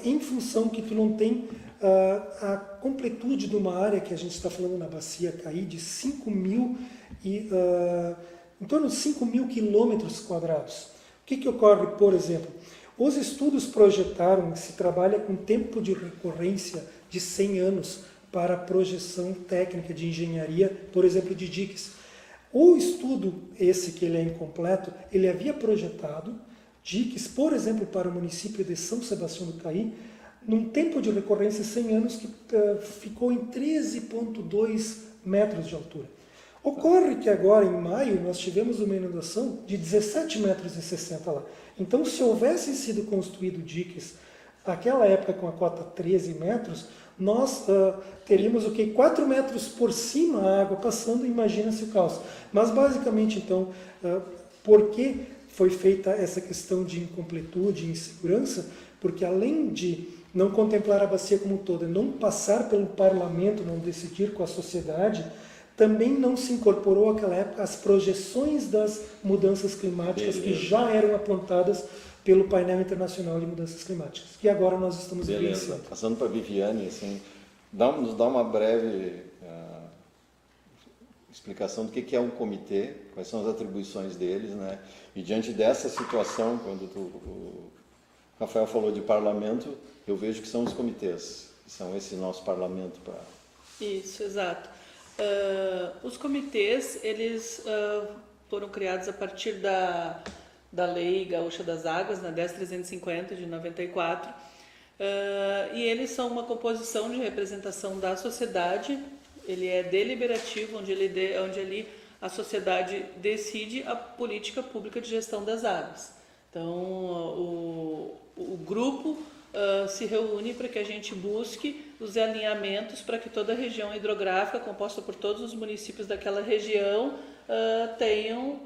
Speaker 3: em função que tu não tem a completude de uma área que a gente está falando na Bacia Caí de 5.000 em torno de 5.000 quilômetros quadrados. O que ocorre, por exemplo? Os estudos projetaram que se trabalha com tempo de recorrência de 100 anos para a projeção técnica de engenharia, por exemplo, de diques. O estudo, esse que ele é incompleto, ele havia projetado diques, por exemplo, para o município de São Sebastião do Caí, num tempo de recorrência de 100 anos que ficou em 13,2 metros de altura. Ocorre que agora, em maio, nós tivemos uma inundação de 17,60 metros lá. Então, se houvessem sido construídos diques naquela época com a cota 13 metros, nós teríamos 4 metros por cima a água passando, imagina-se o caos. Mas, basicamente, então, por que foi feita essa questão de incompletude e insegurança? Porque, além de não contemplar a bacia como um todo, não passar pelo parlamento, não decidir com a sociedade, também não se incorporou àquela época as projeções das mudanças climáticas que já eram apontadas pelo painel internacional de mudanças climáticas, que agora nós estamos vivenciando.
Speaker 1: Passando para a Viviane, assim, nos dá uma breve explicação do que é um comitê, quais são as atribuições deles, né? E diante dessa situação, quando o Rafael falou de parlamento, eu vejo que são os comitês, que são esse nosso parlamento para...
Speaker 2: Isso, exato. Os comitês, eles foram criados a partir da Lei Gaúcha das Águas, na 10.350 de 94, e eles são uma composição de representação da sociedade. Ele é deliberativo, onde ali a sociedade decide a política pública de gestão das águas. Então, o grupo se reúne para que a gente busque os alinhamentos para que toda a região hidrográfica, composta por todos os municípios daquela região, tenham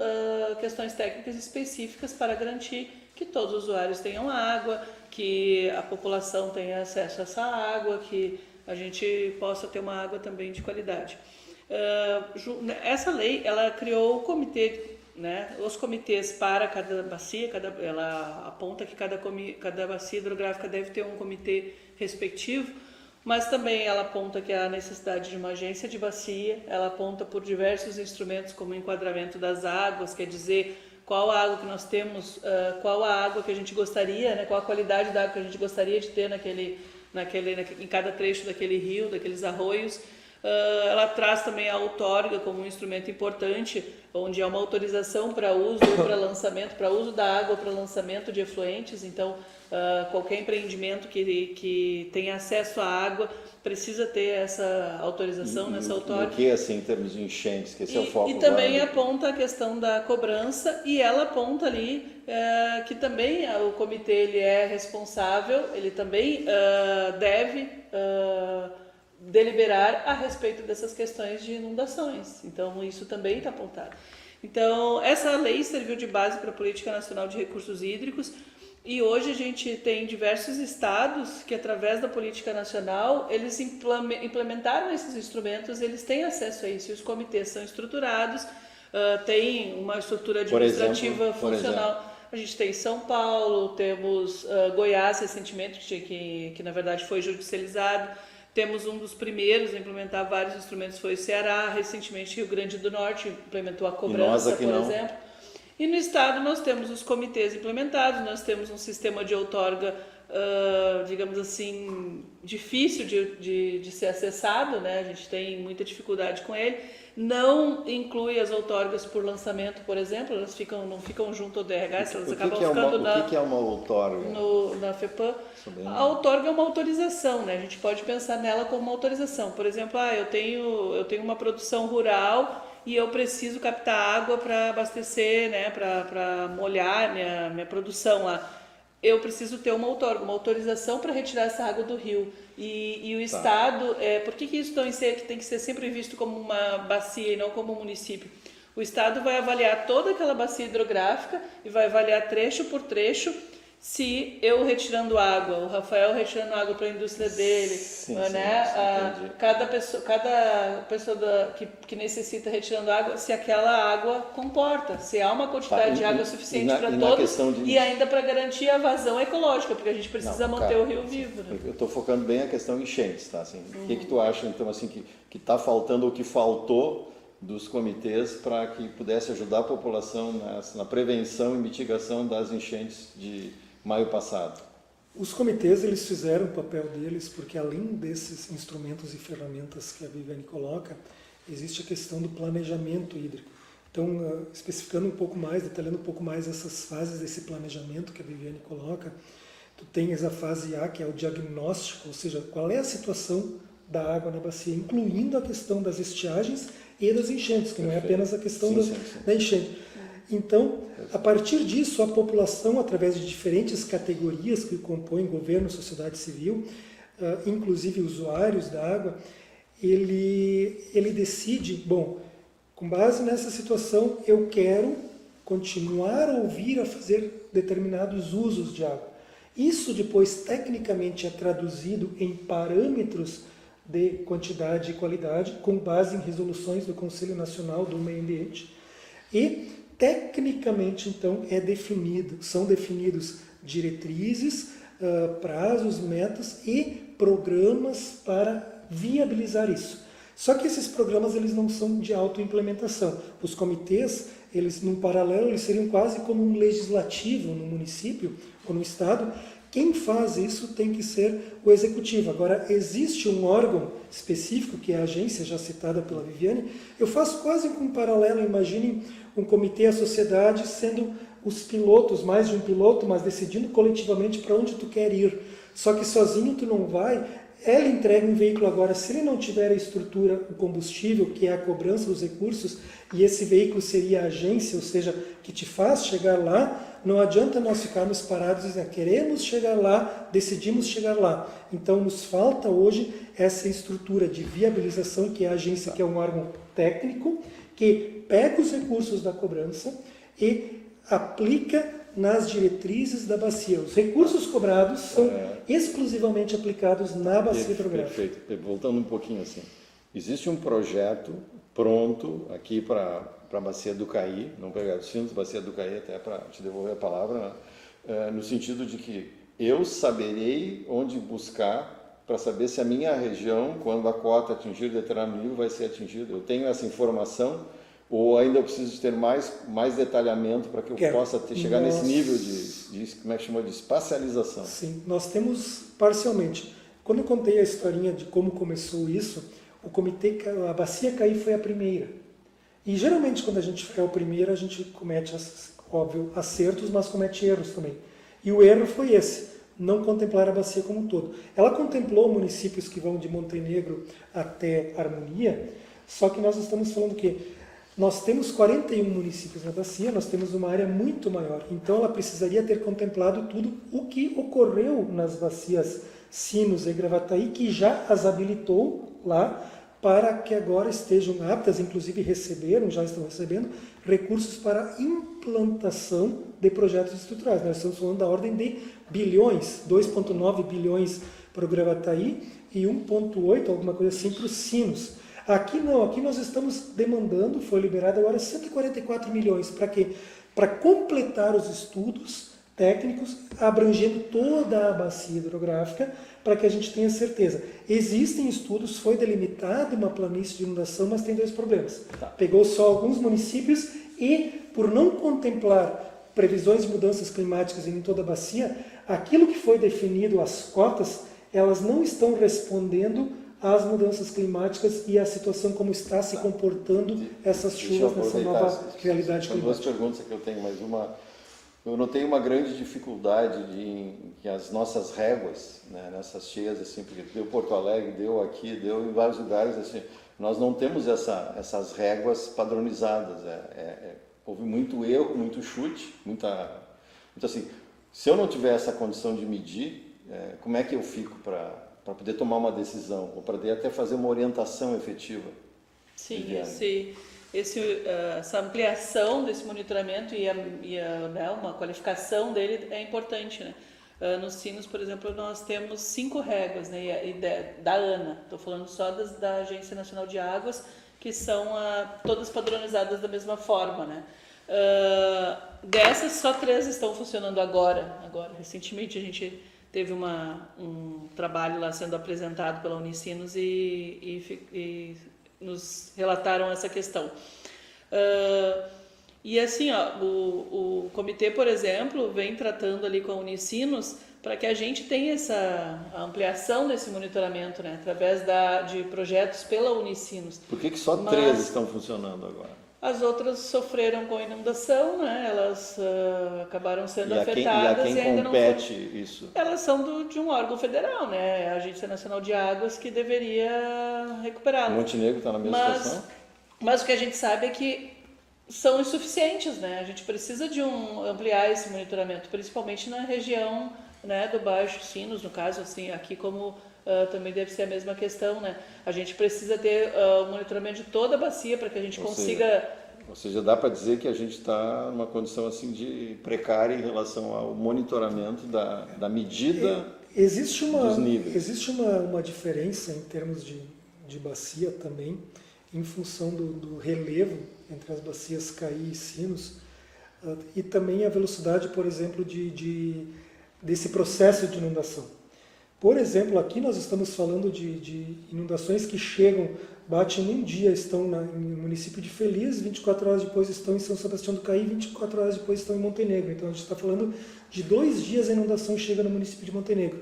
Speaker 2: questões técnicas específicas para garantir que todos os usuários tenham água, que a população tenha acesso a essa água, que a gente possa ter uma água também de qualidade. Essa lei, ela criou o comitê, né, os comitês para cada bacia, ela aponta que cada bacia hidrográfica deve ter um comitê respectivo, mas também ela aponta que há necessidade de uma agência de bacia, ela aponta por diversos instrumentos como o enquadramento das águas, quer dizer, qual a água que nós temos, qual a água que a gente gostaria, né, qual a qualidade da água que a gente gostaria de ter em cada trecho daquele rio, daqueles arroios. Ela traz também a outorga como um instrumento importante, onde há uma autorização para uso ou para lançamento, para uso da água, para lançamento de efluentes. Então, qualquer empreendimento que tenha acesso à água precisa ter essa autorização, nessa outorga.
Speaker 1: O que, assim, em termos de enchentes, que esse é o foco?
Speaker 2: E também aponta a questão da cobrança, e ela aponta ali que também o comitê ele é responsável, ele também deve deliberar a respeito dessas questões de inundações. Então, isso também está apontado. Então, essa lei serviu de base para a Política Nacional de Recursos Hídricos, e hoje a gente tem diversos estados que, através da política nacional, eles implementaram esses instrumentos, eles têm acesso a isso, e os comitês são estruturados, tem uma estrutura administrativa funcional. A gente tem São Paulo, temos Goiás recentemente, que na verdade foi judicializado. Temos um dos primeiros a implementar vários instrumentos, foi o Ceará. Recentemente, Rio Grande do Norte implementou a cobrança, por exemplo. E no estado nós temos os comitês implementados, nós temos um sistema de outorga, digamos assim, difícil de ser acessado, né? A gente tem muita dificuldade com ele. Não inclui as outorgas por lançamento, por exemplo, elas não ficam junto ao DRH, elas acabam ficando
Speaker 1: O que é uma outorga?
Speaker 2: Na FEPAM. A outorga é uma autorização, né? A gente pode pensar nela como uma autorização. Por exemplo, eu tenho uma produção rural e eu preciso captar água para abastecer, né? Para molhar minha produção lá. Eu preciso ter uma outorga, uma autorização para retirar essa água do rio. E o Estado, por que isso tem que ser sempre visto como uma bacia e não como um município? O Estado vai avaliar toda aquela bacia hidrográfica e vai avaliar trecho por trecho se eu retirando água, o Rafael retirando água para a indústria dele, né? Cada pessoa que necessita retirando água, se aquela água comporta, se há uma quantidade de água suficiente para todos e ainda para garantir a vazão ecológica, porque a gente precisa manter o rio vivo. Né?
Speaker 1: Eu estou focando bem a questão enchentes, tá? Assim, o que tu acha, então, assim, que está faltando ou que faltou dos comitês para que pudesse ajudar a população na prevenção e mitigação das enchentes de maio passado?
Speaker 3: Os comitês, eles fizeram o papel deles, porque além desses instrumentos e ferramentas que a Viviane coloca, existe a questão do planejamento hídrico. Então, especificando um pouco mais, detalhando um pouco mais essas fases desse planejamento que a Viviane coloca, tu tens a fase A, que é o diagnóstico, ou seja, qual é a situação da água na bacia, incluindo a questão das estiagens e das enchentes, que não é apenas a questão da enchente. Então, a partir disso, a população, através de diferentes categorias que compõem governo, sociedade civil, inclusive usuários da água, ele decide, bom, com base nessa situação, eu quero continuar a ouvir a fazer determinados usos de água. Isso depois, tecnicamente, é traduzido em parâmetros de quantidade e qualidade, com base em resoluções do Conselho Nacional do Meio Ambiente, e tecnicamente, então, são definidos diretrizes, prazos, metas e programas para viabilizar isso. Só que esses programas eles não são de autoimplementação. Os comitês, eles num paralelo, eles seriam quase como um legislativo no município ou no estado. Quem faz isso tem que ser o executivo. Agora, existe um órgão específico, que é a agência, já citada pela Viviane. Eu faço quase um paralelo, imaginem um comitê, a sociedade, sendo os pilotos, mais de um piloto, mas decidindo coletivamente para onde tu quer ir. Só que sozinho tu não vai. Ela entrega um veículo agora, se ele não tiver a estrutura, o combustível, que é a cobrança dos recursos, e esse veículo seria a agência, ou seja, que te faz chegar lá, não adianta nós ficarmos parados e dizer, queremos chegar lá, decidimos chegar lá. Então nos falta hoje essa estrutura de viabilização, que é a agência, que é um órgão técnico, que pega os recursos da cobrança e aplica nas diretrizes da bacia. Os recursos cobrados são exclusivamente aplicados na bacia hidrográfica.
Speaker 1: Perfeito. Voltando um pouquinho assim, existe um projeto pronto aqui para a bacia do Caí, não pegar os Sinos, bacia do Caí, até para te devolver a palavra, né? No sentido de que eu saberei onde buscar para saber se a minha região, quando a cota atingir determinado nível, vai ser atingida. Eu tenho essa informação, ou ainda eu preciso ter mais detalhamento para que eu possa chegar nesse nível de como é que chama, de espacialização?
Speaker 3: Sim, nós temos parcialmente. Quando eu contei a historinha de como começou isso, o comitê, a bacia Caí foi a primeira. E geralmente quando a gente é o primeiro, a gente comete, óbvio, acertos, mas comete erros também. E o erro foi esse, não contemplar a bacia como um todo. Ela contemplou municípios que vão de Montenegro até Harmonia, só que nós estamos falando que nós temos 41 municípios na bacia, nós temos uma área muito maior. Então ela precisaria ter contemplado tudo o que ocorreu nas bacias Sinos e Gravataí, que já as habilitou lá para que agora estejam aptas, inclusive já estão recebendo, recursos para implantação de projetos estruturais. Nós estamos falando da ordem de bilhões, 2,9 bilhões para o Gravataí e 1,8, alguma coisa assim, para os Sinos. Aqui não, aqui nós estamos demandando, foi liberado agora 144 milhões. Para quê? Para completar os estudos técnicos, abrangendo toda a bacia hidrográfica, para que a gente tenha certeza. Existem estudos, foi delimitada uma planície de inundação, mas tem dois problemas. Pegou só alguns municípios e, por não contemplar previsões de mudanças climáticas em toda a bacia, aquilo que foi definido, as cotas, elas não estão respondendo às mudanças climáticas e à situação como está se comportando essas chuvas nessa nova realidade climática.
Speaker 1: São duas perguntas que eu tenho, mas eu notei uma grande dificuldade que as nossas réguas, né, nessas cheias, assim, porque deu Porto Alegre, deu aqui, deu em vários lugares, assim, nós não temos essas réguas padronizadas. Houve muito erro, muito chute, muita assim, se eu não tiver essa condição de medir, como é que eu fico para poder tomar uma decisão, ou para até fazer uma orientação efetiva?
Speaker 2: Sim, essa ampliação desse monitoramento e uma qualificação dele é importante, né? Nos Sinos, por exemplo, nós temos 5 réguas, né? Da ANA, estou falando só da Agência Nacional de Águas, que são todas padronizadas da mesma forma, né? Dessas, só 3 estão funcionando agora. Recentemente a gente teve um trabalho lá sendo apresentado pela Unicinos e nos relataram essa questão. E assim, o comitê, por exemplo, vem tratando ali com a Unicinos para que a gente tenha essa ampliação desse monitoramento, né, através de projetos pela Unicinos.
Speaker 1: Por que só 3 estão funcionando agora?
Speaker 2: As outras sofreram com inundação, né? Elas acabaram sendo afetadas
Speaker 1: e ainda compete não isso?
Speaker 2: Elas são de um órgão federal, né? A Agência Nacional de Águas, que deveria recuperá-las.
Speaker 1: Montenegro está na mesma situação?
Speaker 2: Mas o que a gente sabe é que são insuficientes, né? A gente precisa ampliar esse monitoramento, principalmente na região, né, do Baixo Sinos, no caso, assim, aqui como também deve ser a mesma questão, né? A gente precisa ter o monitoramento de toda a bacia para que a gente consiga...
Speaker 1: Ou seja, dá para dizer que a gente está numa condição assim de precária em relação ao monitoramento da medida dos níveis.
Speaker 3: Existe uma diferença em termos de bacia também, em função do relevo entre as bacias Caí e Sinos, e também a velocidade, por exemplo, desse processo de inundação. Por exemplo, aqui nós estamos falando de inundações que chegam bate em um dia, estão no município de Feliz, 24 horas depois estão em São Sebastião do Caí, 24 horas depois estão em Montenegro. Então a gente está falando de 2 dias a inundação chega no município de Montenegro.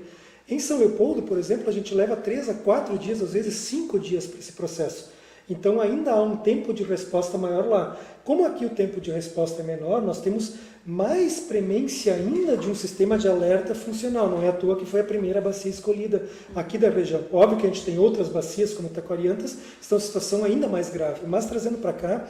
Speaker 3: Em São Leopoldo, por exemplo, a gente leva 3 a 4 dias, às vezes 5 dias para esse processo. Então ainda há um tempo de resposta maior lá. Como aqui o tempo de resposta é menor, nós temos mais premência ainda de um sistema de alerta funcional. Não é à toa que foi a primeira bacia escolhida aqui da região. Óbvio que a gente tem outras bacias, como Taquariantas, que estão em situação ainda mais grave. Mas trazendo para cá,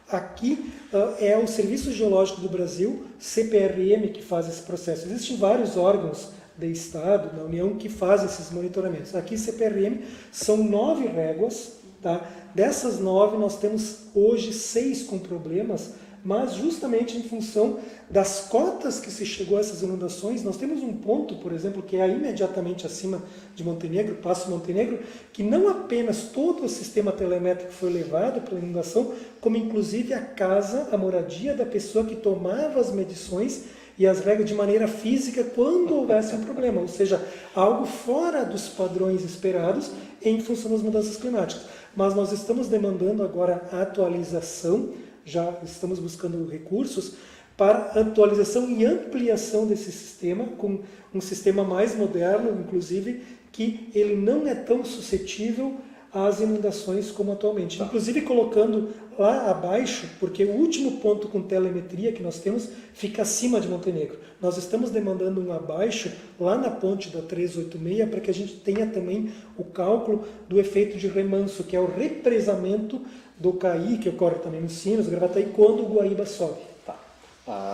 Speaker 3: aqui é o Serviço Geológico do Brasil, CPRM, que faz esse processo. Existem vários órgãos do Estado, da União, que fazem esses monitoramentos. Aqui, CPRM, são 9 réguas. Tá? Dessas 9, nós temos hoje 6 com problemas, mas justamente em função das cotas que se chegou a essas inundações, nós temos um ponto, por exemplo, que é imediatamente acima de Montenegro, Passo Montenegro, que não apenas todo o sistema telemétrico foi levado pela inundação, como inclusive a casa, a moradia da pessoa que tomava as medições e as regras de maneira física quando houvesse um problema, ou seja, algo fora dos padrões esperados em função das mudanças climáticas. Mas nós estamos demandando agora a atualização, já estamos buscando recursos para atualização e ampliação desse sistema, com um sistema mais moderno, inclusive, que ele não é tão suscetível às inundações como atualmente. Inclusive colocando lá abaixo, porque o último ponto com telemetria que nós temos fica acima de Montenegro. Nós estamos demandando um abaixo, lá na ponte da 386, para que a gente tenha também o cálculo do efeito de remanso, que é o represamento do Caí, que ocorre também nos Sinos, Gravataí, quando o Guaíba sobe.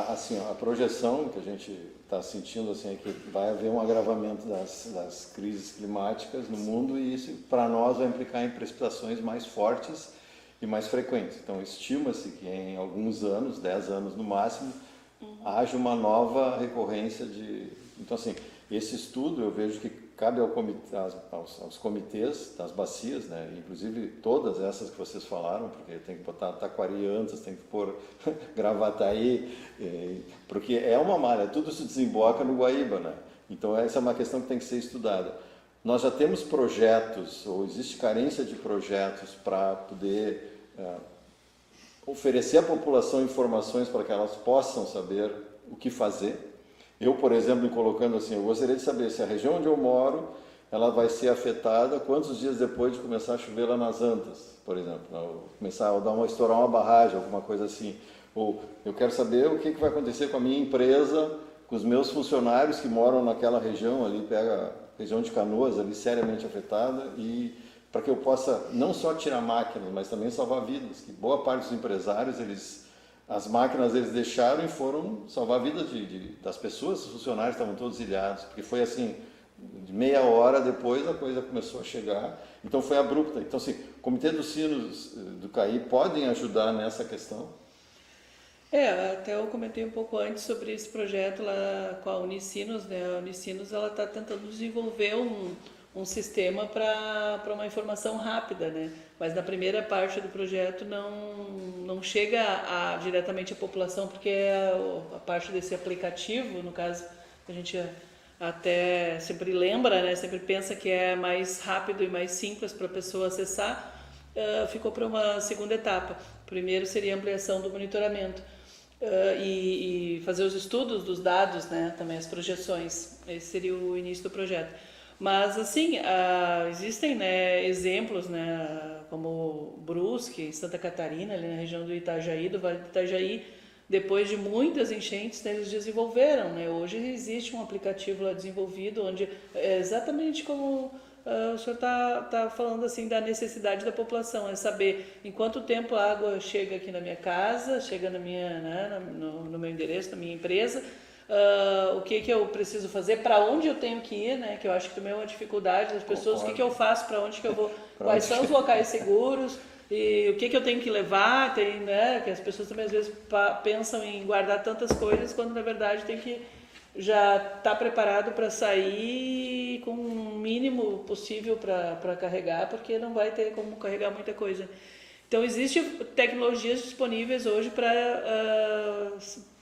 Speaker 1: Assim, a projeção que a gente está sentindo assim, é que vai haver um agravamento das crises climáticas no mundo e isso, para nós, vai implicar em precipitações mais fortes e mais frequentes. Então, estima-se que em alguns anos, 10 anos no máximo, haja uma nova recorrência de... Então, assim, esse estudo eu vejo que cabe aos comitês das bacias, né? Inclusive todas essas que vocês falaram, porque tem que botar Taquariantas, tem que pôr Gravataí, porque é uma malha, tudo se desemboca no Guaíba, né? Então essa é uma questão que tem que ser estudada. Nós já temos projetos, ou existe carência de projetos para poder oferecer à população informações para que elas possam saber o que fazer. Eu, por exemplo, me colocando assim, eu gostaria de saber se a região onde eu moro, ela vai ser afetada quantos dias depois de começar a chover lá nas Antas, por exemplo, começar a estourar uma barragem, alguma coisa assim. Ou eu quero saber o que vai acontecer com a minha empresa, com os meus funcionários que moram naquela região ali, pega a região de Canoas ali seriamente afetada, e para que eu possa não só tirar máquinas, mas também salvar vidas, que boa parte dos empresários, as máquinas eles deixaram e foram salvar a vida das pessoas, os funcionários estavam todos ilhados, porque foi assim, de meia hora depois a coisa começou a chegar, então foi abrupta. Então, assim, o Comitê dos Sinos do Caí podem ajudar nessa questão?
Speaker 2: Até eu comentei um pouco antes sobre esse projeto lá com a Unicinos, né? A Unicinos ela está tentando desenvolver um sistema para uma informação rápida, né? Mas na primeira parte do projeto não chega diretamente à população, porque a parte desse aplicativo, no caso, a gente até sempre lembra, né? Sempre pensa que é mais rápido e mais simples para a pessoa acessar, ficou para uma segunda etapa. Primeiro seria a ampliação do monitoramento e fazer os estudos dos dados, né? Também as projeções. Esse seria o início do projeto. Mas, assim, existem, né, exemplos, né, como Brusque, em Santa Catarina, ali na região do Itajaí, do Vale do Itajaí, depois de muitas enchentes, né, eles desenvolveram, né? Hoje existe um aplicativo lá desenvolvido, onde é exatamente como o senhor está falando, assim, da necessidade da população, é saber em quanto tempo a água chega aqui na minha casa, chega na minha, né, no meu endereço, na minha empresa, o que eu preciso fazer, para onde eu tenho que ir, né? Que eu acho que também é uma dificuldade das pessoas. O que eu faço, para onde que eu vou, quais são os locais seguros e o que eu tenho que levar, né? Que as pessoas também às vezes pensam em guardar tantas coisas quando na verdade tem que já estar preparado para sair com o mínimo possível para carregar, porque não vai ter como carregar muita coisa. Então existem tecnologias disponíveis hoje para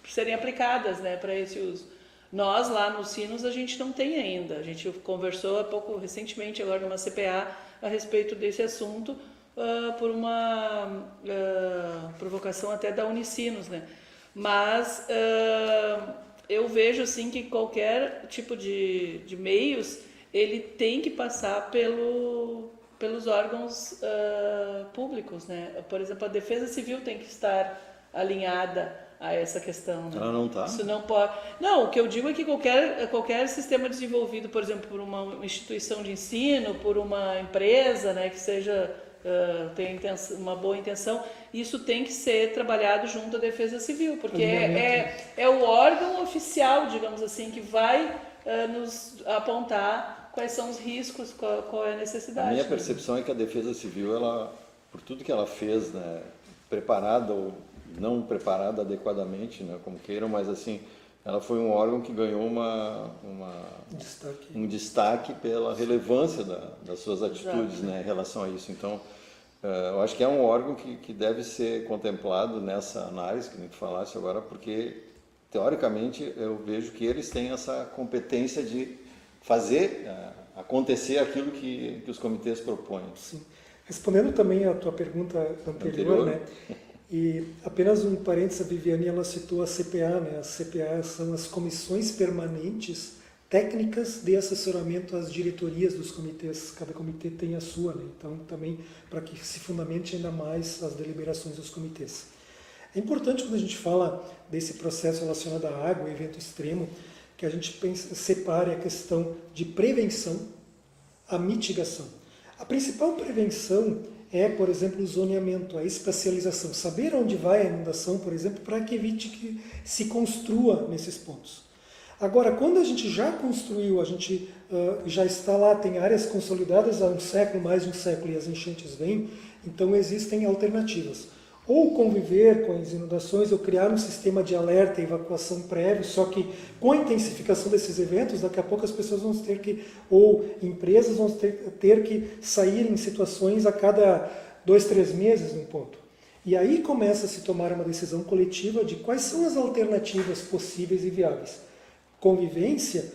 Speaker 2: serem aplicadas, né, para esse uso. Nós, lá nos Sinos, a gente não tem ainda. A gente conversou recentemente, agora numa CPA, a respeito desse assunto, por uma provocação até da Unicinos, né? Mas eu vejo assim que qualquer tipo de meios ele tem que passar pelos órgãos públicos, né? Por exemplo, a Defesa Civil tem que estar alinhada a essa questão. Né?
Speaker 1: Ela não está?
Speaker 2: Isso não pode. Não, o que eu digo é que qualquer sistema desenvolvido, por exemplo, por uma instituição de ensino, por uma empresa, né, que seja tenha uma boa intenção, isso tem que ser trabalhado junto à Defesa Civil, porque é o órgão oficial, digamos assim, que vai nos apontar quais são os riscos, qual é a necessidade.
Speaker 1: A minha percepção é que a Defesa Civil, ela, por tudo que ela fez, né, preparada ou não preparada adequadamente, né, como queiram, mas assim, ela foi um órgão que ganhou um destaque pela relevância das suas atitudes, né, em relação a isso. Então, eu acho que é um órgão que deve ser contemplado nessa análise que a gente falasse agora, porque, teoricamente, eu vejo que eles têm essa competência de fazer acontecer aquilo que os comitês propõem.
Speaker 3: Sim. Respondendo também à tua pergunta anterior, né? E apenas um parênteses, a Viviane ela citou a CPA, né? As CPA são as comissões permanentes técnicas de assessoramento às diretorias dos comitês. Cada comitê tem a sua, né? Então também para que se fundamente ainda mais as deliberações dos comitês. É importante quando a gente fala desse processo relacionado à água, evento extremo, que a gente separe a questão de prevenção, a mitigação. A principal prevenção é, por exemplo, o zoneamento, a espacialização. Saber onde vai a inundação, por exemplo, para que evite que se construa nesses pontos. Agora, quando a gente já construiu, a gente já está lá, tem áreas consolidadas há um século, mais de um século, e as enchentes vêm, então existem alternativas. Ou conviver com as inundações, ou criar um sistema de alerta e evacuação prévio, só que com a intensificação desses eventos, daqui a pouco as pessoas vão ter que, ou empresas vão ter que sair em situações a cada 2, 3 meses num ponto. E aí começa a se tomar uma decisão coletiva de quais são as alternativas possíveis e viáveis. Convivência,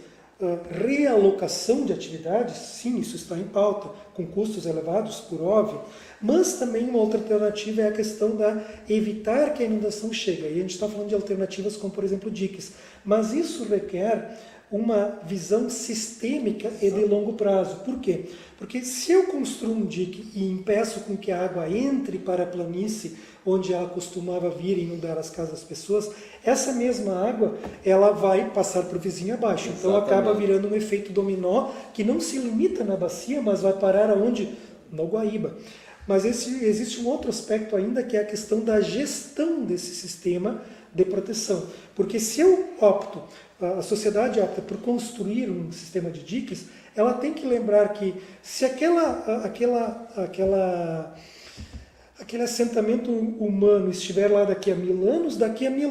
Speaker 3: realocação de atividades, sim, isso está em pauta, com custos elevados, por óbvio, mas também uma outra alternativa é a questão da evitar que a inundação chegue. E a gente está falando de alternativas como, por exemplo, diques, mas isso requer uma visão sistêmica e de longo prazo. Por quê? Porque se eu construo um dique e impeço com que a água entre para a planície, onde ela costumava vir e inundar as casas das pessoas, essa mesma água ela vai passar para o vizinho abaixo. Então acaba virando um efeito dominó que não se limita na bacia, mas vai parar aonde? No Guaíba. Mas existe um outro aspecto ainda, que é a questão da gestão desse sistema de proteção. Porque se eu opto, a sociedade opta por construir um sistema de diques, ela tem que lembrar que se aquele assentamento humano estiver lá daqui a 1000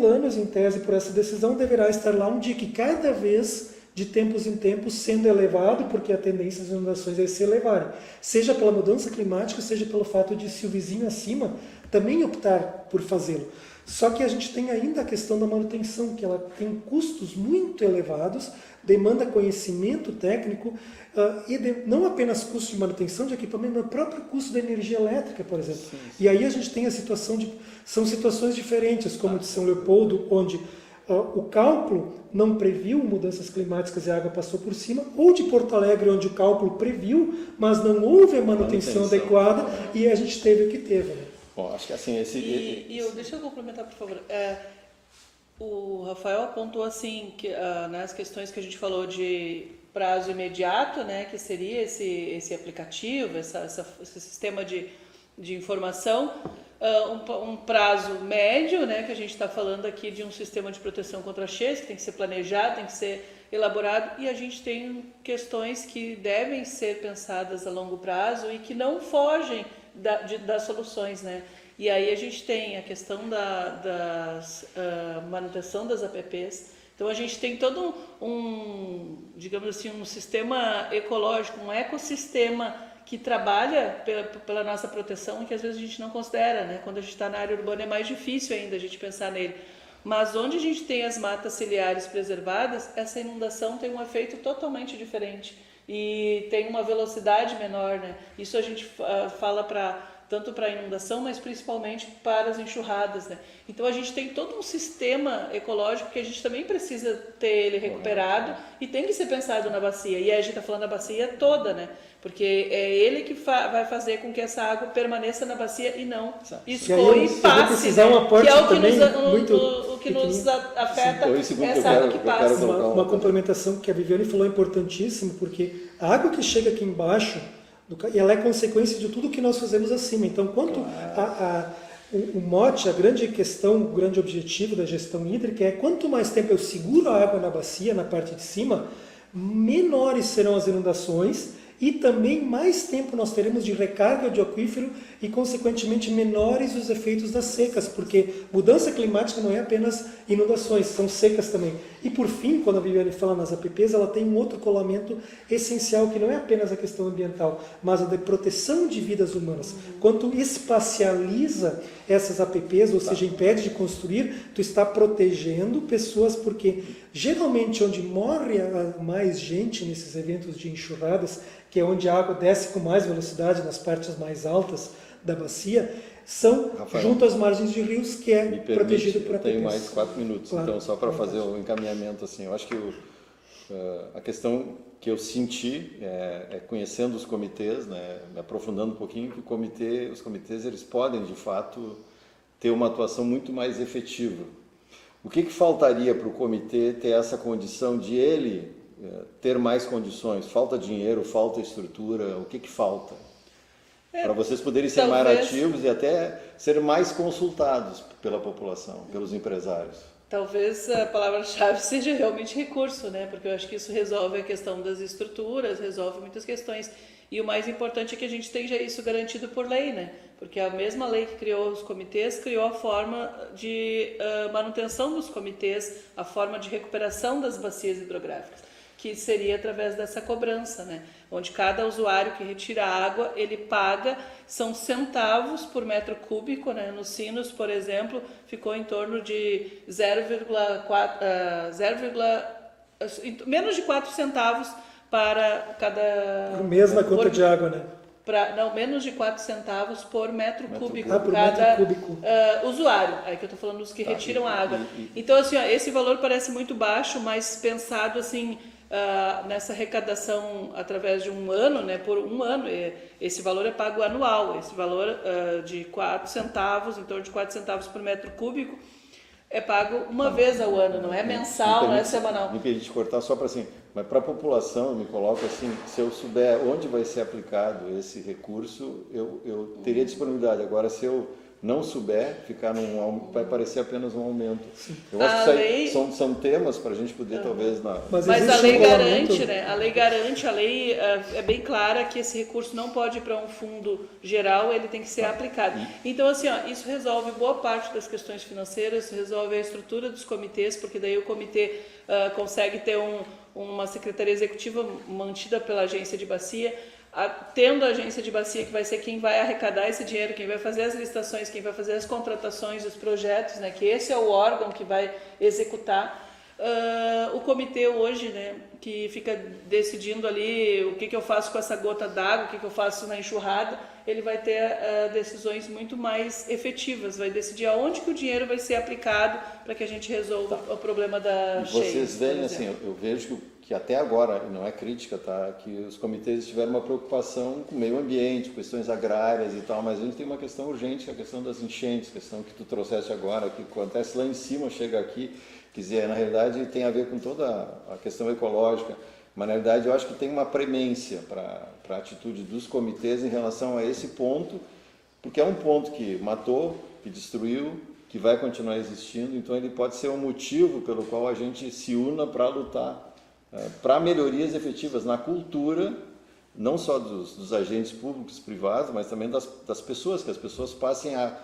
Speaker 3: anos, em tese, por essa decisão, deverá estar lá um dique cada vez de tempos em tempos sendo elevado, porque a tendência das inundações é se elevarem. Seja pela mudança climática, seja pelo fato de, se o vizinho acima também optar por fazê-lo. Só que a gente tem ainda a questão da manutenção, que ela tem custos muito elevados, demanda conhecimento técnico, não apenas custo de manutenção de equipamento, mas o próprio custo da energia elétrica, por exemplo. Sim. E aí a gente tem a situação são situações diferentes, como de São Leopoldo, onde o cálculo não previu mudanças climáticas e a água passou por cima, ou de Porto Alegre, onde o cálculo previu, mas não houve a manutenção adequada e a gente teve o que teve. Né?
Speaker 1: Bom, acho que assim...
Speaker 2: Deixa eu complementar, por favor. O Rafael apontou assim, que, nas questões que a gente falou de prazo imediato, né, que seria esse aplicativo, esse sistema de informação, um prazo médio, né, que a gente está falando aqui de um sistema de proteção contra cheias, que tem que ser planejado, tem que ser elaborado, e a gente tem questões que devem ser pensadas a longo prazo e que não fogem das soluções, né? E aí a gente tem a questão da manutenção das APPs. Então a gente tem todo digamos assim, um sistema ecológico, um ecossistema que trabalha pela nossa proteção e que às vezes a gente não considera, né? Quando a gente está na área urbana é mais difícil ainda a gente pensar nele. Mas onde a gente tem as matas ciliares preservadas, essa inundação tem um efeito totalmente diferente e tem uma velocidade menor, né? Isso a gente fala para tanto para a inundação, mas principalmente para as enxurradas, né? Então a gente tem todo um sistema ecológico que a gente também precisa ter ele recuperado e tem que ser pensado na bacia. E aí a gente está falando da bacia toda, né? Porque é ele que vai fazer com que essa água permaneça na bacia e não escoe e passe, né? Que é o que nos afeta, essa água que passa.
Speaker 3: Uma complementação que a Viviane falou é importantíssimo, porque a água que chega aqui embaixo, ela é consequência de tudo que nós fazemos acima. Então, quanto o mote, a grande questão, o grande objetivo da gestão hídrica é quanto mais tempo eu seguro a água na bacia, na parte de cima, menores serão as inundações e também mais tempo nós teremos de recarga de aquífero e, consequentemente, menores os efeitos das secas, porque mudança climática não é apenas inundações, são secas também. E, por fim, quando a Viviane fala nas APPs, ela tem um outro colamento essencial, que não é apenas a questão ambiental, mas a de proteção de vidas humanas. Quando espacializa essas APPs, ou seja, impede de construir, tu está protegendo pessoas, porque geralmente onde morre mais gente nesses eventos de enxurradas, que é onde a água desce com mais velocidade nas partes mais altas da bacia, são Rafael, junto às margens de rios, que é protegido por APPs.
Speaker 1: Tenho mais 4 minutos, claro, então só para fazer o encaminhamento, assim, eu acho que a questão que eu senti conhecendo os comitês, né, me aprofundando um pouquinho, que os comitês eles podem de fato ter uma atuação muito mais efetiva. O que faltaria para o comitê ter essa condição de ele ter mais condições? Falta dinheiro, falta estrutura, o que falta? Para vocês poderem ser mais ativos e até ser mais consultados pela população, pelos empresários.
Speaker 2: Talvez a palavra-chave seja realmente recurso, né? Porque eu acho que isso resolve a questão das estruturas, resolve muitas questões. E o mais importante é que a gente tenha isso garantido por lei, né? Porque a mesma lei que criou os comitês criou a forma de manutenção dos comitês, a forma de recuperação das bacias hidrográficas, que seria através dessa cobrança, né? Onde cada usuário que retira água, ele paga, são centavos por metro cúbico, né? Nos Sinos, por exemplo, ficou em torno de menos de 4 centavos para cada...
Speaker 3: Por mês na conta de água, né?
Speaker 2: Menos de 4 centavos por metro cúbico
Speaker 3: por
Speaker 2: cada
Speaker 3: metro cúbico.
Speaker 2: Usuário. Aí que eu estou falando dos que retiram a água. Então, assim, esse valor parece muito baixo, mas pensado assim, nessa arrecadação através de um ano, né, por um ano, esse valor é pago anual. Esse valor de 4 centavos, em torno de 4 centavos por metro cúbico, é pago uma vez ao ano, não é mensal, não é semanal.
Speaker 1: Me permite cortar só para assim, mas para a população, eu me coloco assim, se eu souber onde vai ser aplicado esse recurso, eu teria disponibilidade. Agora, se eu não souber, vai parecer apenas um aumento. Eu acho que são temas para a gente poder, talvez...
Speaker 2: Mas a lei garante, né? A lei é bem clara que esse recurso não pode ir para um fundo geral, ele tem que ser aplicado. Então, assim, isso resolve boa parte das questões financeiras, resolve a estrutura dos comitês, porque daí o comitê consegue ter uma secretaria executiva mantida pela agência de bacia, tendo a agência de bacia que vai ser quem vai arrecadar esse dinheiro, quem vai fazer as licitações, quem vai fazer as contratações, os projetos, né, que esse é o órgão que vai executar. O comitê hoje, né, que fica decidindo ali o que eu faço com essa gota d'água, o que eu faço na enxurrada, ele vai ter decisões muito mais efetivas, vai decidir aonde que o dinheiro vai ser aplicado para que a gente resolva o problema da cheia.
Speaker 1: Vocês veem, assim, eu vejo que até agora, e não é crítica, tá, que os comitês tiveram uma preocupação com o meio ambiente, questões agrárias e tal, mas a gente tem uma questão urgente, que é a questão das enchentes, a questão que tu trouxeste agora, que acontece lá em cima, chega aqui, quer dizer, na realidade tem a ver com toda a questão ecológica, mas na realidade eu acho que tem uma premência para a atitude dos comitês em relação a esse ponto, porque é um ponto que matou, que destruiu, que vai continuar existindo, então ele pode ser um motivo pelo qual a gente se una para lutar para melhorias efetivas na cultura, não só dos agentes públicos, privados, mas também das pessoas, que as pessoas passem a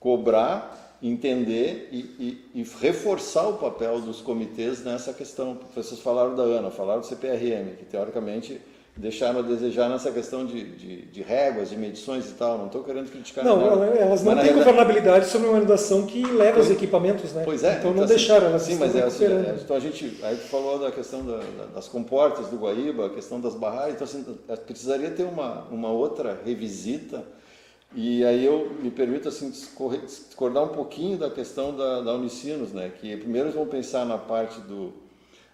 Speaker 1: cobrar, entender e reforçar o papel dos comitês nessa questão. Vocês falaram da ANA, falaram do CPRM, que teoricamente deixaram a desejar nessa questão de réguas, de medições e tal. Não estou querendo criticar.
Speaker 3: Não, elas não têm governabilidade sobre uma inundação que leva os equipamentos, né?
Speaker 1: Pois é.
Speaker 3: Então não deixaram, elas
Speaker 1: sim, mas então a gente, aí tu falou da questão das comportas do Guaíba, a questão das barragens, então assim, precisaria ter uma outra revisita E aí eu me permito assim discordar um pouquinho da questão da Unicinos, né? Que primeiro eles vão pensar na parte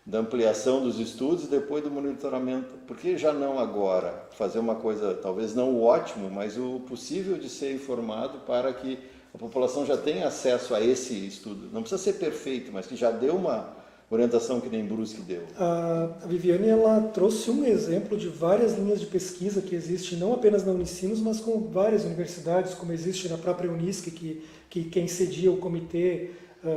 Speaker 1: da ampliação dos estudos e depois do monitoramento. Por que já não agora fazer uma coisa, talvez não o ótimo, mas o possível de ser informado para que a população já tenha acesso a esse estudo? Não precisa ser perfeito, mas que já deu uma orientação que nem Brusque deu.
Speaker 3: A Viviane, ela trouxe um exemplo de várias linhas de pesquisa que existem, não apenas na Unicinos, mas com várias universidades, como existe na própria Unisc, que quem cedia o comitê,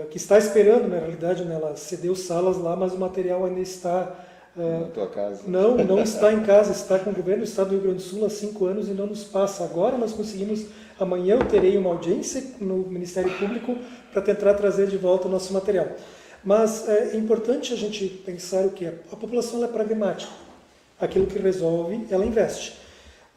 Speaker 3: que está esperando, na realidade, né, ela cedeu salas lá, mas o material ainda está...
Speaker 1: na tua casa?
Speaker 3: Não está em casa, está com o governo do Estado do Rio Grande do Sul há 5 anos e não nos passa. Agora nós conseguimos, amanhã eu terei uma audiência no Ministério Público para tentar trazer de volta o nosso material. Mas é importante a gente pensar o que é. A população é pragmática. Aquilo que resolve, ela investe.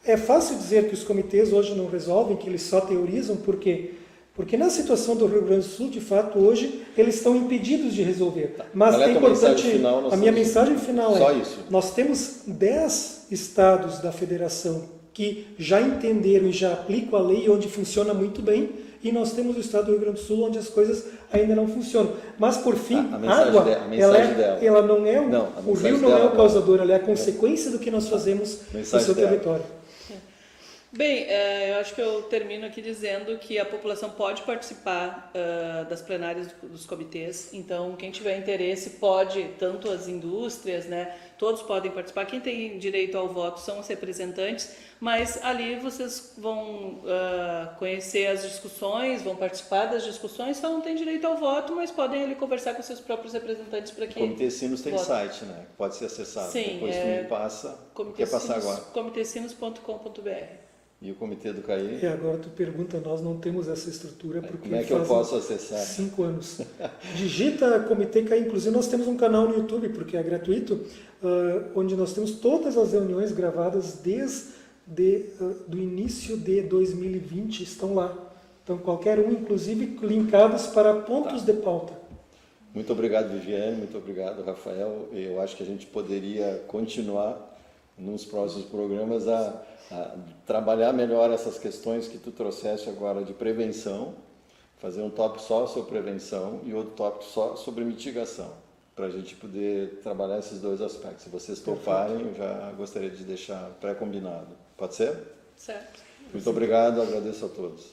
Speaker 3: É fácil dizer que os comitês hoje não resolvem, que eles só teorizam, por quê? Porque na situação do Rio Grande do Sul, de fato, hoje, eles estão impedidos de resolver. Mas é importante, a minha mensagem final
Speaker 1: só isso.
Speaker 3: Nós temos 10 estados da federação que já entenderam e já aplicam a lei, onde funciona muito bem, e nós temos o estado do Rio Grande do Sul, onde as coisas ainda não funcionam. Mas, por fim, a água, ela não é o rio não é o causador, ela é a consequência do que nós fazemos no seu território.
Speaker 2: Bem, eu acho que eu termino aqui dizendo que a população pode participar das plenárias dos comitês. Então, quem tiver interesse pode, tanto as indústrias, né, todos podem participar. Quem tem direito ao voto são os representantes, mas ali vocês vão conhecer as discussões, vão participar das discussões, só não tem direito ao voto, mas podem ali conversar com seus próprios representantes para que...
Speaker 1: O Comitê Sinos tem site, né? Pode ser acessado.
Speaker 2: Sim,
Speaker 1: depois tu me passa. Quer passar agora?
Speaker 2: comitesinos.com.br.
Speaker 1: E o Comitê do CAI?
Speaker 3: E agora tu pergunta, nós não temos essa estrutura porque
Speaker 1: como é que eu posso acessar?
Speaker 3: 5 anos. Digita Comitê CAI, inclusive nós temos um canal no YouTube, porque é gratuito, onde nós temos todas as reuniões gravadas desde do início de 2020, estão lá. Então qualquer um, inclusive linkados para pontos de pauta.
Speaker 1: Muito obrigado, Viviane, muito obrigado, Rafael. Eu acho que a gente poderia continuar nos próximos programas a trabalhar melhor essas questões que tu trouxeste agora de prevenção, fazer um tópico só sobre prevenção e outro tópico só sobre mitigação, para a gente poder trabalhar esses dois aspectos. Se vocês toparem, eu já gostaria de deixar pré-combinado. Pode ser?
Speaker 2: Certo.
Speaker 1: Muito obrigado, agradeço a todos.